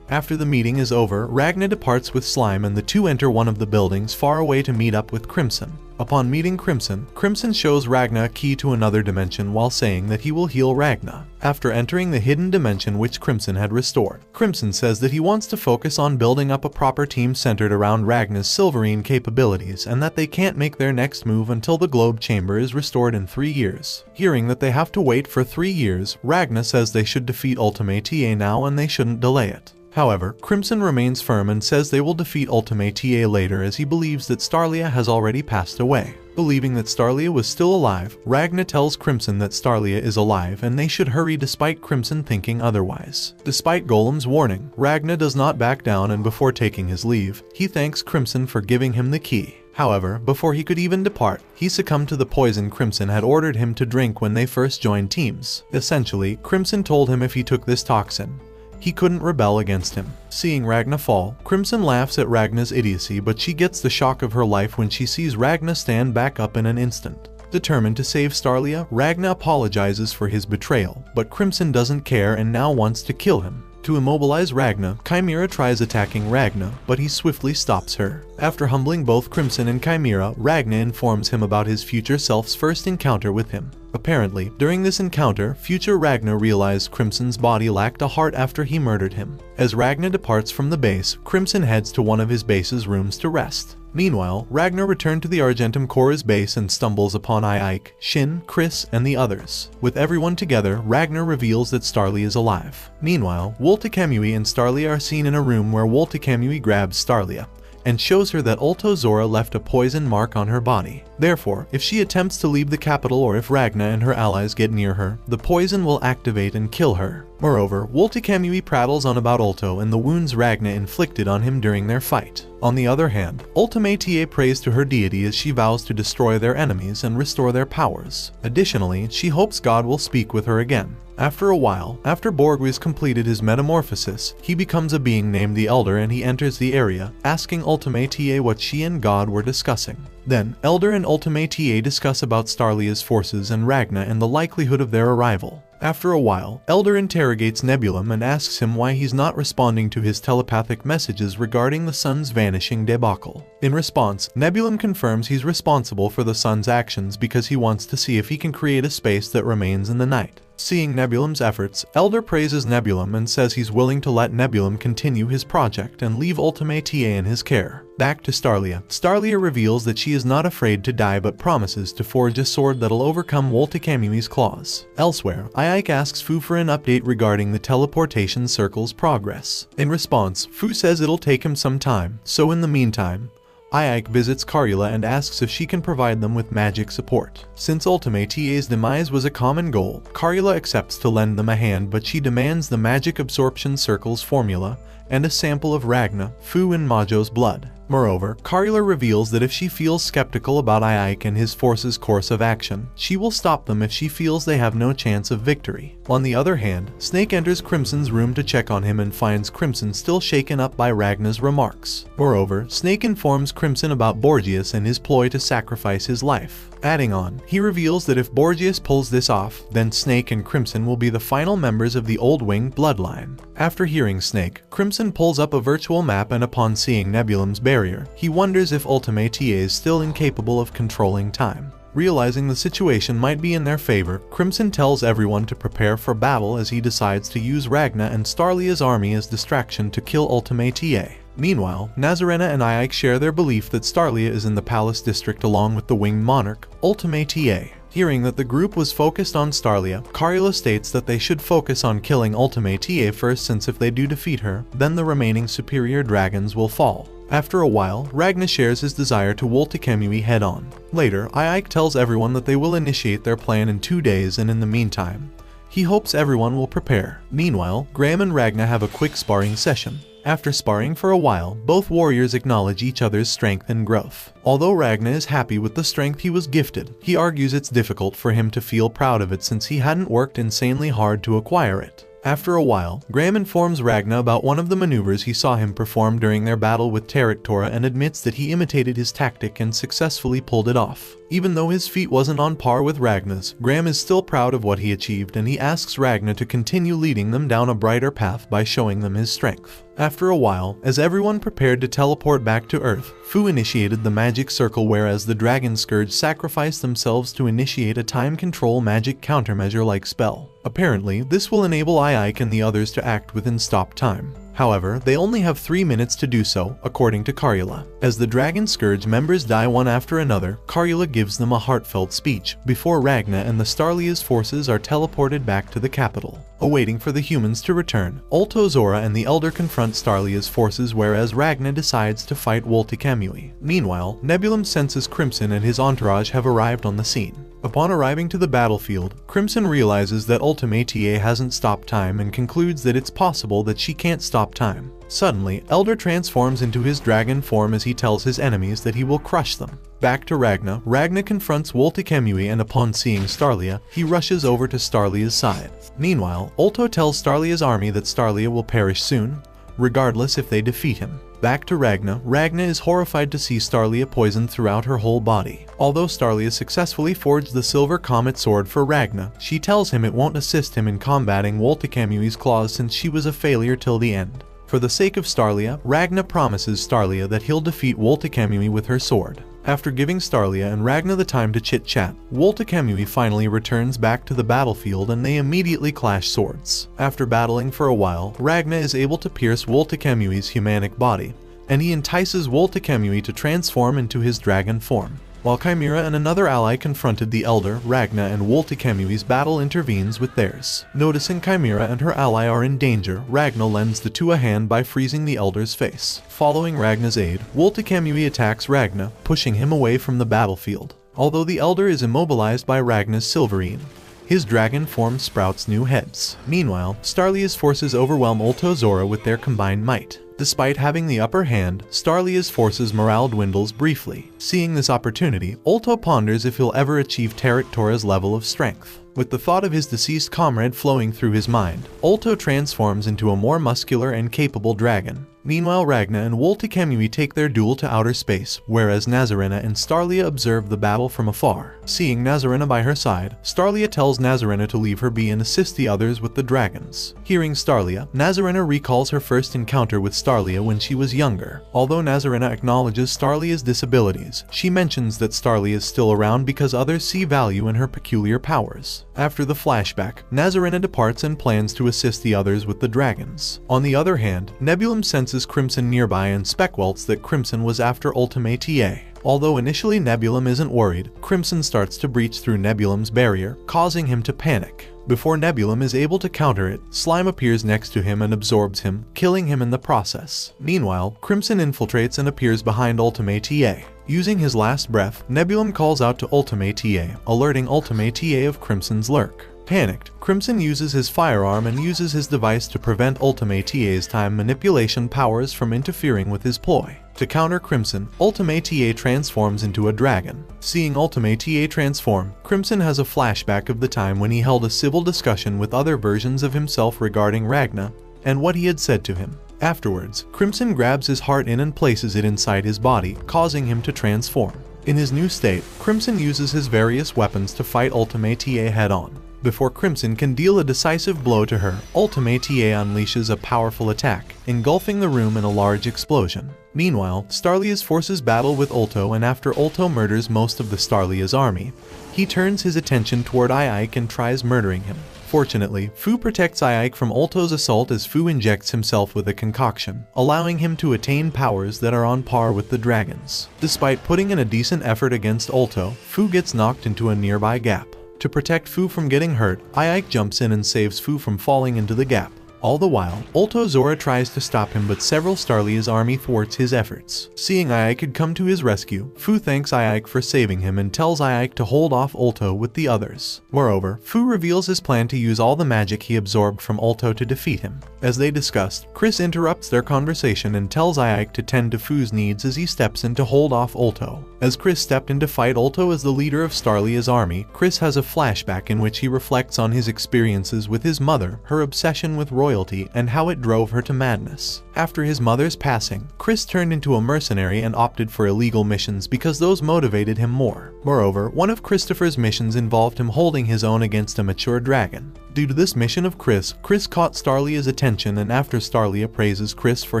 After the meeting is over, Ragna departs with Slime and the two enter one of the buildings far away to meet up with Crimson. Upon meeting Crimson, Crimson shows Ragna a key to another dimension while saying that he will heal Ragna. After entering the hidden dimension which Crimson had restored, Crimson says that he wants to focus on building up a proper team centered around Ragna's Silverine capabilities and that they can't make their next move until the globe chamber is restored in 3 years. Hearing that they have to wait for 3 years, Ragna says they should defeat Ultimate now and they shouldn't delay it. However, Crimson remains firm and says they will defeat Ultimate later as he believes that Starlia has already passed away. Believing that Starlia was still alive, Ragna tells Crimson that Starlia is alive and they should hurry despite Crimson thinking otherwise. Despite Golem's warning, Ragna does not back down, and before taking his leave, he thanks Crimson for giving him the key. However, before he could even depart, he succumbed to the poison Crimson had ordered him to drink when they first joined teams. Essentially, Crimson told him if he took this toxin, he couldn't rebel against him. Seeing Ragna fall, Crimson laughs at Ragna's idiocy, but she gets the shock of her life when she sees Ragna stand back up in an instant. Determined to save Starlia, Ragna apologizes for his betrayal, but Crimson doesn't care and now wants to kill him. To immobilize Ragna, Chimera tries attacking Ragna, but he swiftly stops her. After humbling both Crimson and Chimera, Ragna informs him about his future self's first encounter with him. Apparently, during this encounter, future Ragna realized Crimson's body lacked a heart after he murdered him. As Ragna departs from the base, Crimson heads to one of his base's rooms to rest. Meanwhile, Ragna returned to the Argentum Corps' base and stumbles upon Ike, Shin, Chris, and the others. With everyone together, Ragna reveals that Starlia is alive. Meanwhile, Woltekamui and Starlia are seen in a room where Woltekamui grabs Starlia and shows her that Ulto Zora left a poison mark on her body. Therefore, if she attempts to leave the capital or if Ragna and her allies get near her, the poison will activate and kill her. Moreover, Woltekamui prattles on about Ulto and the wounds Ragna inflicted on him during their fight. On the other hand, Ultimate prays to her deity as she vows to destroy their enemies and restore their powers. Additionally, she hopes God will speak with her again. After a while, after Borgwiz completed his metamorphosis, he becomes a being named the Elder and he enters the area, asking Ultimate what she and God were discussing. Then, Elder and Ultimate discuss about Starlia's forces and Ragna and the likelihood of their arrival. After a while, Elder interrogates Nebulum and asks him why he's not responding to his telepathic messages regarding the sun's vanishing debacle. In response, Nebulum confirms he's responsible for the sun's actions because he wants to see if he can create a space that remains in the night. Seeing Nebulum's efforts, Elder praises Nebulum and says he's willing to let Nebulum continue his project and leave Ultimate TA in his care. Back to Starlia. Starlia reveals that she is not afraid to die but promises to forge a sword that'll overcome Woltekamui's claws. Elsewhere, Ike asks Fu for an update regarding the teleportation circle's progress. In response, Fu says it'll take him some time, so in the meantime, Ike visits Carula and asks if she can provide them with magic support. Since Ultimate TA's demise was a common goal, Carula accepts to lend them a hand, but she demands the magic absorption circle's formula and a sample of Ragna, Fu and Majo's blood. Moreover, Carula reveals that if she feels skeptical about Ike and his force's course of action, she will stop them if she feels they have no chance of victory. On the other hand, Snake enters Crimson's room to check on him and finds Crimson still shaken up by Ragna's remarks. Moreover, Snake informs Crimson about Borgias and his ploy to sacrifice his life. Adding on, he reveals that if Borgias pulls this off, then Snake and Crimson will be the final members of the Old Wing bloodline. After hearing Snake, Crimson pulls up a virtual map and upon seeing Nebulum's barrier, he wonders if Ultimate TA is still incapable of controlling time. Realizing the situation might be in their favor, Crimson tells everyone to prepare for battle as he decides to use Ragna and Starlia's army as distraction to kill Ultimate TA. Meanwhile, Nazarena and Ike share their belief that Starlia is in the Palace District along with the Winged Monarch, Ultimate TA. Hearing that the group was focused on Starlia, Carula states that they should focus on killing Ultimate TA first, since if they do defeat her, then the remaining superior dragons will fall. After a while, Ragna shares his desire to Woltekamui head-on. Later, Ike tells everyone that they will initiate their plan in 2 days, and in the meantime, he hopes everyone will prepare. Meanwhile, Graham and Ragna have a quick sparring session. After sparring for a while, both warriors acknowledge each other's strength and growth. Although Ragna is happy with the strength he was gifted, he argues it's difficult for him to feel proud of it since he hadn't worked insanely hard to acquire it. After a while, Graham informs Ragna about one of the maneuvers he saw him perform during their battle with Teraktora and admits that he imitated his tactic and successfully pulled it off. Even though his feat wasn't on par with Ragna's, Graham is still proud of what he achieved, and he asks Ragna to continue leading them down a brighter path by showing them his strength. After a while, as everyone prepared to teleport back to Earth, Fu initiated the magic circle, whereas the Dragon Scourge sacrificed themselves to initiate a time control magic countermeasure-like spell. Apparently, this will enable Ike and the others to act within stop time. However, they only have 3 minutes to do so, according to Carula. As the Dragon Scourge members die one after another, Carula gives them a heartfelt speech before Ragna and the Starlia's forces are teleported back to the capital. Awaiting for the humans to return, Ulto Zora and the Elder confront Starlia's forces, whereas Ragna decides to fight Woltekamui. Meanwhile, Nebulum senses Crimson and his entourage have arrived on the scene. Upon arriving to the battlefield, Crimson realizes that Ultimate TA hasn't stopped time and concludes that it's possible that she can't stop time. Suddenly, Elder transforms into his dragon form as he tells his enemies that he will crush them. Back to Ragna, Ragna confronts Woltekamui and upon seeing Starlia, he rushes over to Starlia's side. Meanwhile, Ulto tells Starlia's army that Starlia will perish soon, regardless if they defeat him. Back to Ragna, Ragna is horrified to see Starlia poisoned throughout her whole body. Although Starlia successfully forged the Silver Comet Sword for Ragna, she tells him it won't assist him in combating Woltekamui's claws since she was a failure till the end. For the sake of Starlia, Ragna promises Starlia that he'll defeat Woltekamui with her sword. After giving Starlia and Ragna the time to chit-chat, Woltekamui finally returns back to the battlefield and they immediately clash swords. After battling for a while, Ragna is able to pierce Woltekamui's humanic body, and he entices Woltekamui to transform into his dragon form. While Chimera and another ally confronted the Elder, Ragna and Woltekamui's battle intervenes with theirs. Noticing Chimera and her ally are in danger, Ragna lends the two a hand by freezing the Elder's face. Following Ragna's aid, Woltekamui attacks Ragna, pushing him away from the battlefield. Although the Elder is immobilized by Ragna's Silverine, his dragon form sprouts new heads. Meanwhile, Starlia's forces overwhelm Ulto Zora with their combined might. Despite having the upper hand, Starlia's forces' morale dwindles briefly. Seeing this opportunity, Ulto ponders if he'll ever achieve Teraktora's level of strength. With the thought of his deceased comrade flowing through his mind, Ulto transforms into a more muscular and capable dragon. Meanwhile, Ragna and Woltekemui take their duel to outer space, whereas Nazarena and Starlia observe the battle from afar. Seeing Nazarena by her side, Starlia tells Nazarena to leave her be and assist the others with the dragons. Hearing Starlia, Nazarena recalls her first encounter with Starlia when she was younger. Although Nazarena acknowledges Starlia's disabilities, she mentions that Starlia is still around because others see value in her peculiar powers. After the flashback, Nazarena departs and plans to assist the others with the dragons. On the other hand, Nebulum senses Crimson nearby and speculates that Crimson was after Ultimate TA. Although initially Nebulum isn't worried, Crimson starts to breach through Nebulum's barrier, causing him to panic. Before Nebulum is able to counter it, Slime appears next to him and absorbs him, killing him in the process. Meanwhile, Crimson infiltrates and appears behind Ultimate TA. Using his last breath, Nebulum calls out to Ultimate TA, alerting Ultimate TA of Crimson's lurk. Panicked, Crimson uses his firearm and uses his device to prevent Ultimate TA's time manipulation powers from interfering with his ploy. To counter Crimson, Ultimate TA transforms into a dragon. Seeing Ultimate TA transform, Crimson has a flashback of the time when he held a civil discussion with other versions of himself regarding Ragna and what he had said to him. Afterwards, Crimson grabs his heart in and places it inside his body, causing him to transform. In his new state, Crimson uses his various weapons to fight Ultimate TA head-on. Before Crimson can deal a decisive blow to her, Ultimate TA unleashes a powerful attack, engulfing the room in a large explosion. Meanwhile, Starlia's forces battle with Ulto, and after Ulto murders most of the Starlia's army, he turns his attention toward Ike and tries murdering him. Fortunately, Fu protects Ike from Ulto's assault as Fu injects himself with a concoction, allowing him to attain powers that are on par with the dragons. Despite putting in a decent effort against Ulto, Fu gets knocked into a nearby gap. To protect Fu from getting hurt, Ike jumps in and saves Fu from falling into the gap. All the while, Ulto Zora tries to stop him, but several Starlia's army thwarts his efforts. Seeing Ike had come to his rescue, Fu thanks Ike for saving him and tells Ike to hold off Ulto with the others. Moreover, Fu reveals his plan to use all the magic he absorbed from Ulto to defeat him. As they discussed, Chris interrupts their conversation and tells Ike to tend to Fu's needs as he steps in to hold off Ulto. As Chris stepped in to fight Ulto as the leader of Starlia's army, Chris has a flashback in which he reflects on his experiences with his mother, her obsession with royalty, and how it drove her to madness. After his mother's passing, Chris turned into a mercenary and opted for illegal missions because those motivated him more. Moreover, one of Christopher's missions involved him holding his own against a mature dragon. Due to this mission of Chris caught Starlia's attention, and after Starlia praises Chris for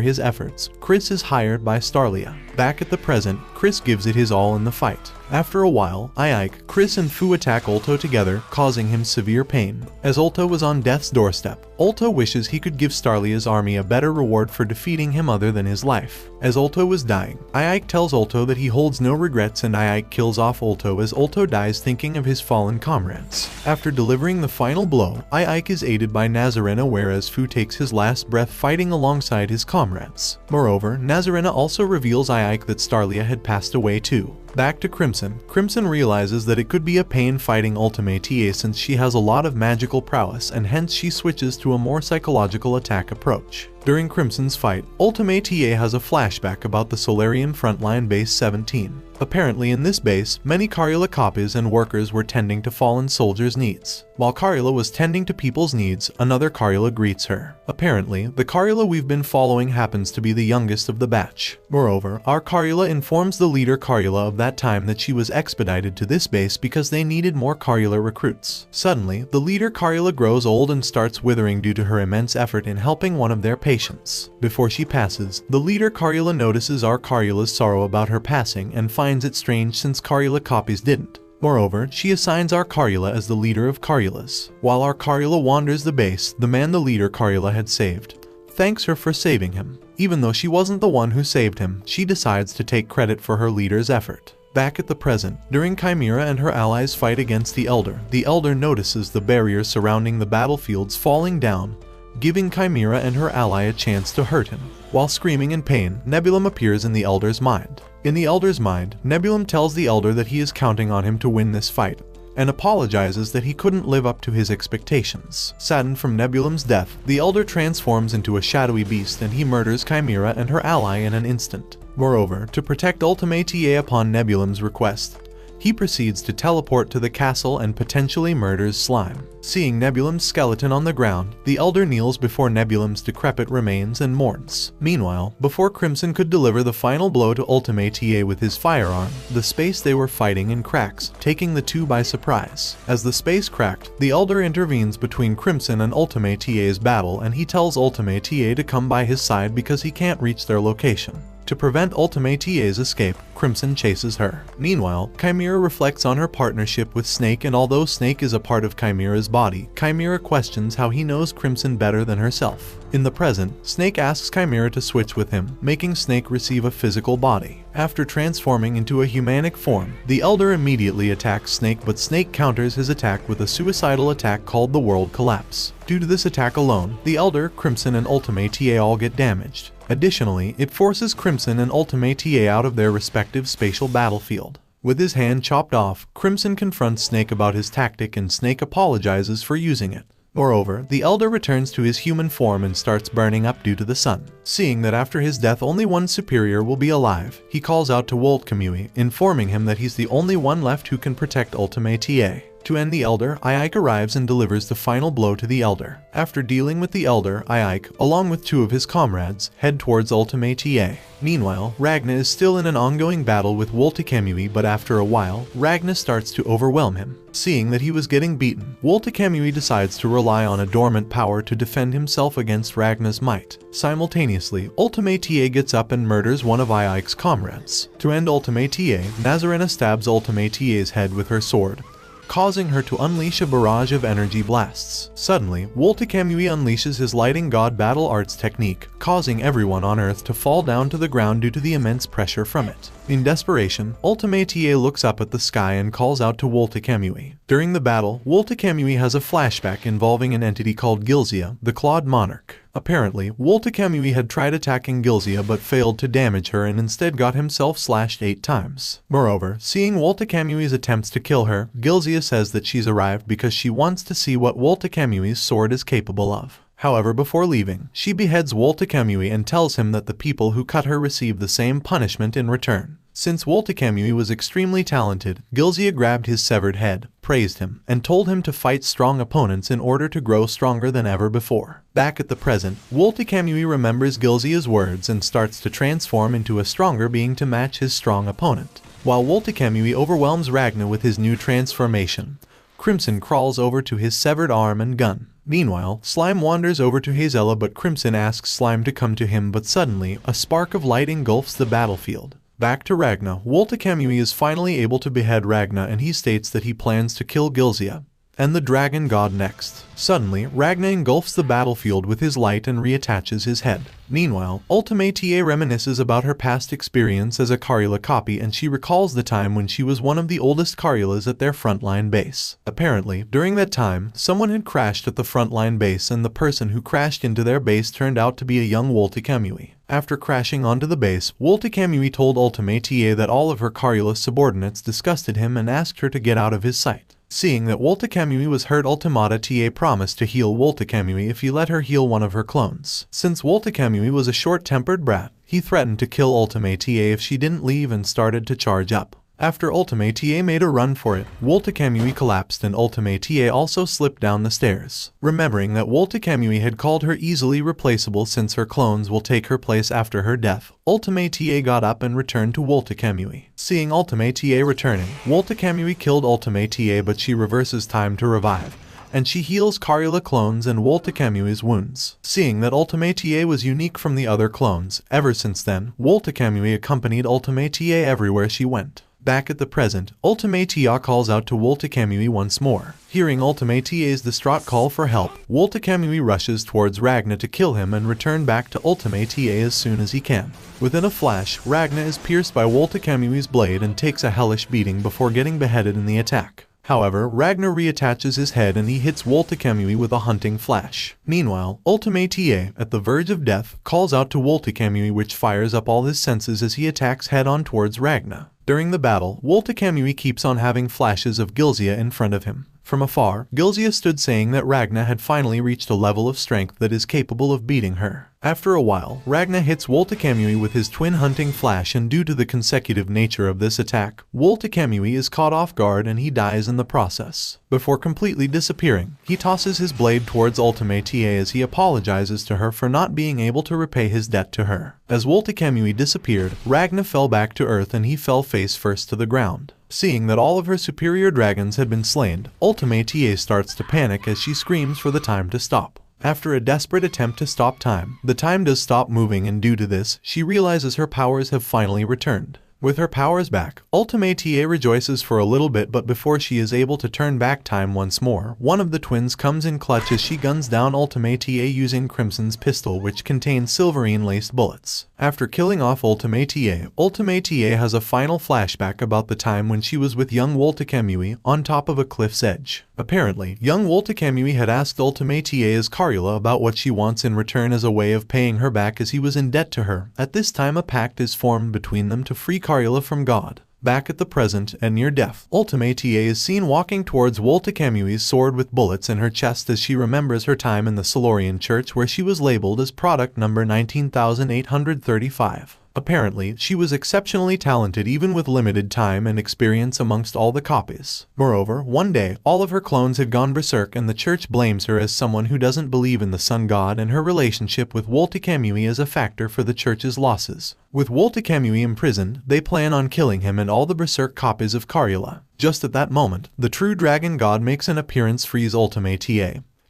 his efforts, Chris is hired by Starlia. Back at the present, Chris gives it his all in the fight. After a while, Ike, Chris and Fu attack Ulto together, causing him severe pain. As Ulto was on death's doorstep, Ulto wishes he could give Starlia's army a better reward for defeating him other than his life. As Ulto was dying, Ike tells Ulto that he holds no regrets, and Ike kills off Ulto as Ulto dies thinking of his fallen comrades. After delivering the final blow, Ike is aided by Nazarena, whereas Fu takes his last breath fighting alongside his comrades. Moreover, Nazarena also reveals Ike that Starlia had passed away too. Back to Crimson. Crimson realizes that it could be a pain fighting Ultimate TA since she has a lot of magical prowess, and hence she switches to a more psychological attack approach. During Crimson's fight, Ultimate TA has a flashback about the Solarian Frontline Base 17. Apparently in this base, many Carula copies and workers were tending to fallen soldiers' needs. While Carula was tending to people's needs, another Carula greets her. Apparently, the Carula we've been following happens to be the youngest of the batch. Moreover, our Carula informs the leader Carula of that time that she was expedited to this base because they needed more Carula recruits. Suddenly, the leader Carula grows old and starts withering due to her immense effort in helping one of their patients. Before she passes, the leader Carula notices our Carula's sorrow about her passing and finds it strange since Carula copies didn't. Moreover, she assigns our Carula as the leader of Carulas. While our Carula wanders the base, the man the leader Carula had saved thanks her for saving him. Even though she wasn't the one who saved him, she decides to take credit for her leader's effort. Back at the present, during Chimera and her allies' fight against the Elder notices the barriers surrounding the battlefields falling down, giving Chimera and her ally a chance to hurt him. While screaming in pain, Nebulum appears in the Elder's mind. In the Elder's mind, Nebulum tells the Elder that he is counting on him to win this fight, and apologizes that he couldn't live up to his expectations. Saddened from Nebulum's death, the Elder transforms into a shadowy beast and he murders Chimera and her ally in an instant. Moreover, to protect Ultimate TA upon Nebulum's request, he proceeds to teleport to the castle and potentially murders Slime. Seeing Nebulum's skeleton on the ground, the Elder kneels before Nebulum's decrepit remains and mourns. Meanwhile, before Crimson could deliver the final blow to Ultimate with his firearm, the space they were fighting in cracks, taking the two by surprise. As the space cracked, the Elder intervenes between Crimson and Ultimate's battle, and he tells Ultimate to come by his side because he can't reach their location. To prevent Ultimate's escape, Crimson chases her. Meanwhile, Chimera reflects on her partnership with Snake, and although Snake is a part of Chimera's body, Chimera questions how he knows Crimson better than herself. In the present, Snake asks Chimera to switch with him, making Snake receive a physical body. After transforming into a humanic form, the Elder immediately attacks Snake, but Snake counters his attack with a suicidal attack called the World Collapse. Due to this attack alone, the Elder, Crimson, and Ultimate all get damaged. Additionally, it forces Crimson and Ultimate out of their respective spatial battlefield. With his hand chopped off, Crimson confronts Snake about his tactic, and Snake apologizes for using it. Moreover, the Elder returns to his human form and starts burning up due to the sun. Seeing that after his death only one superior will be alive, he calls out to Wolt Kamui, informing him that he's the only one left who can protect Ultimate. To end the Elder, Ike arrives and delivers the final blow to the Elder. After dealing with the Elder, Ike, along with two of his comrades, head towards Ultimate. Meanwhile, Ragna is still in an ongoing battle with Woltekamui, but after a while, Ragna starts to overwhelm him. Seeing that he was getting beaten, Woltekamui decides to rely on a dormant power to defend himself against Ragna's might. Simultaneously, Ultimate gets up and murders one of Ike's comrades. To end Ultimate, Nazarena stabs Ultimate's head with her sword, causing her to unleash a barrage of energy blasts. Suddenly, Woltekamui unleashes his lighting god battle arts technique, causing everyone on Earth to fall down to the ground due to the immense pressure from it. In desperation, Ultimate looks up at the sky and calls out to Woltekamui. During the battle, Woltekamui has a flashback involving an entity called Gilzia, the Clawed Monarch. Apparently, Woltekamui had tried attacking Gilzia but failed to damage her and instead got himself slashed 8 times. Moreover, seeing Woltekamui's attempts to kill her, Gilzia says that she's arrived because she wants to see what Woltekamui's sword is capable of. However, before leaving, she beheads Woltekamui and tells him that the people who cut her receive the same punishment in return. Since Woltekamui was extremely talented, Gilzia grabbed his severed head, praised him, and told him to fight strong opponents in order to grow stronger than ever before. Back at the present, Woltekamui remembers Gilzia's words and starts to transform into a stronger being to match his strong opponent. While Woltekamui overwhelms Ragna with his new transformation, Crimson crawls over to his severed arm and gun. Meanwhile, Slime wanders over to Hazella, but Crimson asks Slime to come to him, but suddenly, a spark of light engulfs the battlefield. Back to Ragna, Woltekamui is finally able to behead Ragna, and he states that he plans to kill Gilzia and the dragon god next. Suddenly, Ragna engulfs the battlefield with his light and reattaches his head. Meanwhile, Ultimate reminisces about her past experience as a Karula copy, and she recalls the time when she was one of the oldest Karulas at their frontline base. Apparently, during that time, someone had crashed at the frontline base, and the person who crashed into their base turned out to be a young Woltekamui. After crashing onto the base, Woltekamui told Ultimate that all of her Karula subordinates disgusted him and asked her to get out of his sight. Seeing that Woltekamui was hurt, Ultimata promised to heal Woltekamui if he let her heal one of her clones. Since Woltekamui was a short-tempered brat, he threatened to kill Ultimate if she didn't leave and started to charge up. After Ultimate made a run for it, Woltekamui collapsed and Ultimate also slipped down the stairs. Remembering that Woltekamui had called her easily replaceable since her clones will take her place after her death, Ultimate got up and returned to Woltekamui. Seeing Ultimate returning, Woltekamui killed Ultimate, but she reverses time to revive, and she heals Karula clones and Woltekamui's wounds. Seeing that Ultimate was unique from the other clones, ever since then, Woltekamui accompanied Ultimate everywhere she went. Back at the present, Ultimate calls out to Woltekamui once more. Hearing Ultimate's distraught call for help, Woltekamui rushes towards Ragna to kill him and return back to Ultimate as soon as he can. Within a flash, Ragna is pierced by Woltekamui's blade and takes a hellish beating before getting beheaded in the attack. However, Ragna reattaches his head and he hits Woltekamui with a hunting flash. Meanwhile, Ultimate, at the verge of death, calls out to Woltekamui, which fires up all his senses as he attacks head-on towards Ragna. During the battle, Woltekamui keeps on having flashes of Gilzia in front of him. From afar, Gilzia stood saying that Ragna had finally reached a level of strength that is capable of beating her. After a while, Ragna hits Woltekamui with his twin hunting flash, and due to the consecutive nature of this attack, Woltekamui is caught off guard and he dies in the process. Before completely disappearing, he tosses his blade towards Ultimate as he apologizes to her for not being able to repay his debt to her. As Woltekamui disappeared, Ragna fell back to earth and he fell face first to the ground. Seeing that all of her superior dragons had been slain, Ultimate starts to panic as she screams for the time to stop. After a desperate attempt to stop time, the time does stop moving, and due to this, she realizes her powers have finally returned. With her powers back, Ultimate rejoices for a little bit, but before she is able to turn back time once more, one of the twins comes in clutch as she guns down Ultimate using Crimson's pistol, which contains silverine-laced bullets. After killing off Ultimate has a final flashback about the time when she was with young Woltekamui on top of a cliff's edge. Apparently, young Woltekamui had asked Ultimate's Karula about what she wants in return as a way of paying her back, as he was in debt to her. At this time, a pact is formed between them to free Karula from God. Back at the present and near death, Ultimate is seen walking towards Woltekamui's sword with bullets in her chest as she remembers her time in the Silurian church, where she was labeled as product number 19,835. Apparently, she was exceptionally talented even with limited time and experience amongst all the copies. Moreover, one day, all of her clones had gone berserk and the church blames her as someone who doesn't believe in the sun god, and her relationship with Woltekamui is a factor for the church's losses. With Woltekamui imprisoned, they plan on killing him and all the berserk copies of Karula. Just at that moment, the true dragon god makes an appearance, frees Ultimate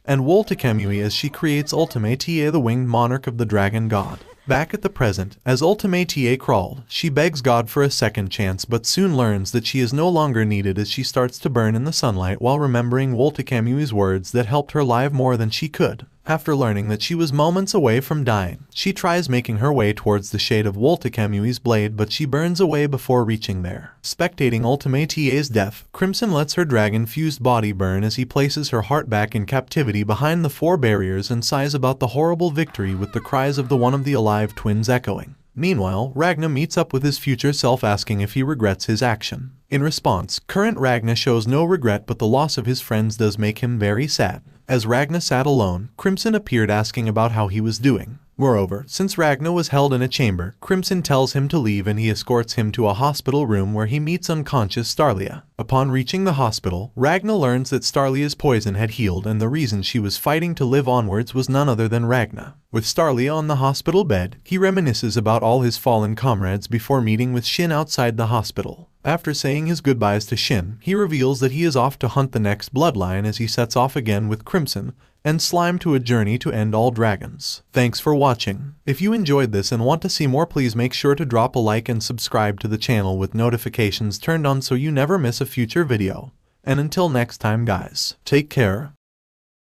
and Woltekamui as she creates Ultimate the winged monarch of the dragon god. Back at the present, as Ultimate crawled, she begs God for a second chance, but soon learns that she is no longer needed as she starts to burn in the sunlight while remembering Woltekamui's words that helped her live more than she could. After learning that she was moments away from dying, she tries making her way towards the shade of Woltekamui's blade, but she burns away before reaching there. Spectating Ultimate's death, Crimson lets her dragon-fused body burn as he places her heart back in captivity behind the four barriers and sighs about the horrible victory, with the cries of one of the alive twins echoing. Meanwhile, Ragna meets up with his future self, asking if he regrets his action. In response, current Ragna shows no regret, but the loss of his friends does make him very sad. As Ragna sat alone, Crimson appeared asking about how he was doing. Moreover, since Ragna was held in a chamber, Crimson tells him to leave and he escorts him to a hospital room where he meets unconscious Starlia. Upon reaching the hospital, Ragna learns that Starlia's poison had healed, and the reason she was fighting to live onwards was none other than Ragna. With Starlia on the hospital bed, he reminisces about all his fallen comrades before meeting with Shin outside the hospital. After saying his goodbyes to Shin, he reveals that he is off to hunt the next bloodline as he sets off again with Crimson and Slime to a journey to end all dragons. Thanks for watching. If you enjoyed this and want to see more, please make sure to drop a like and subscribe to the channel with notifications turned on so you never miss a future video. And until next time guys, take care.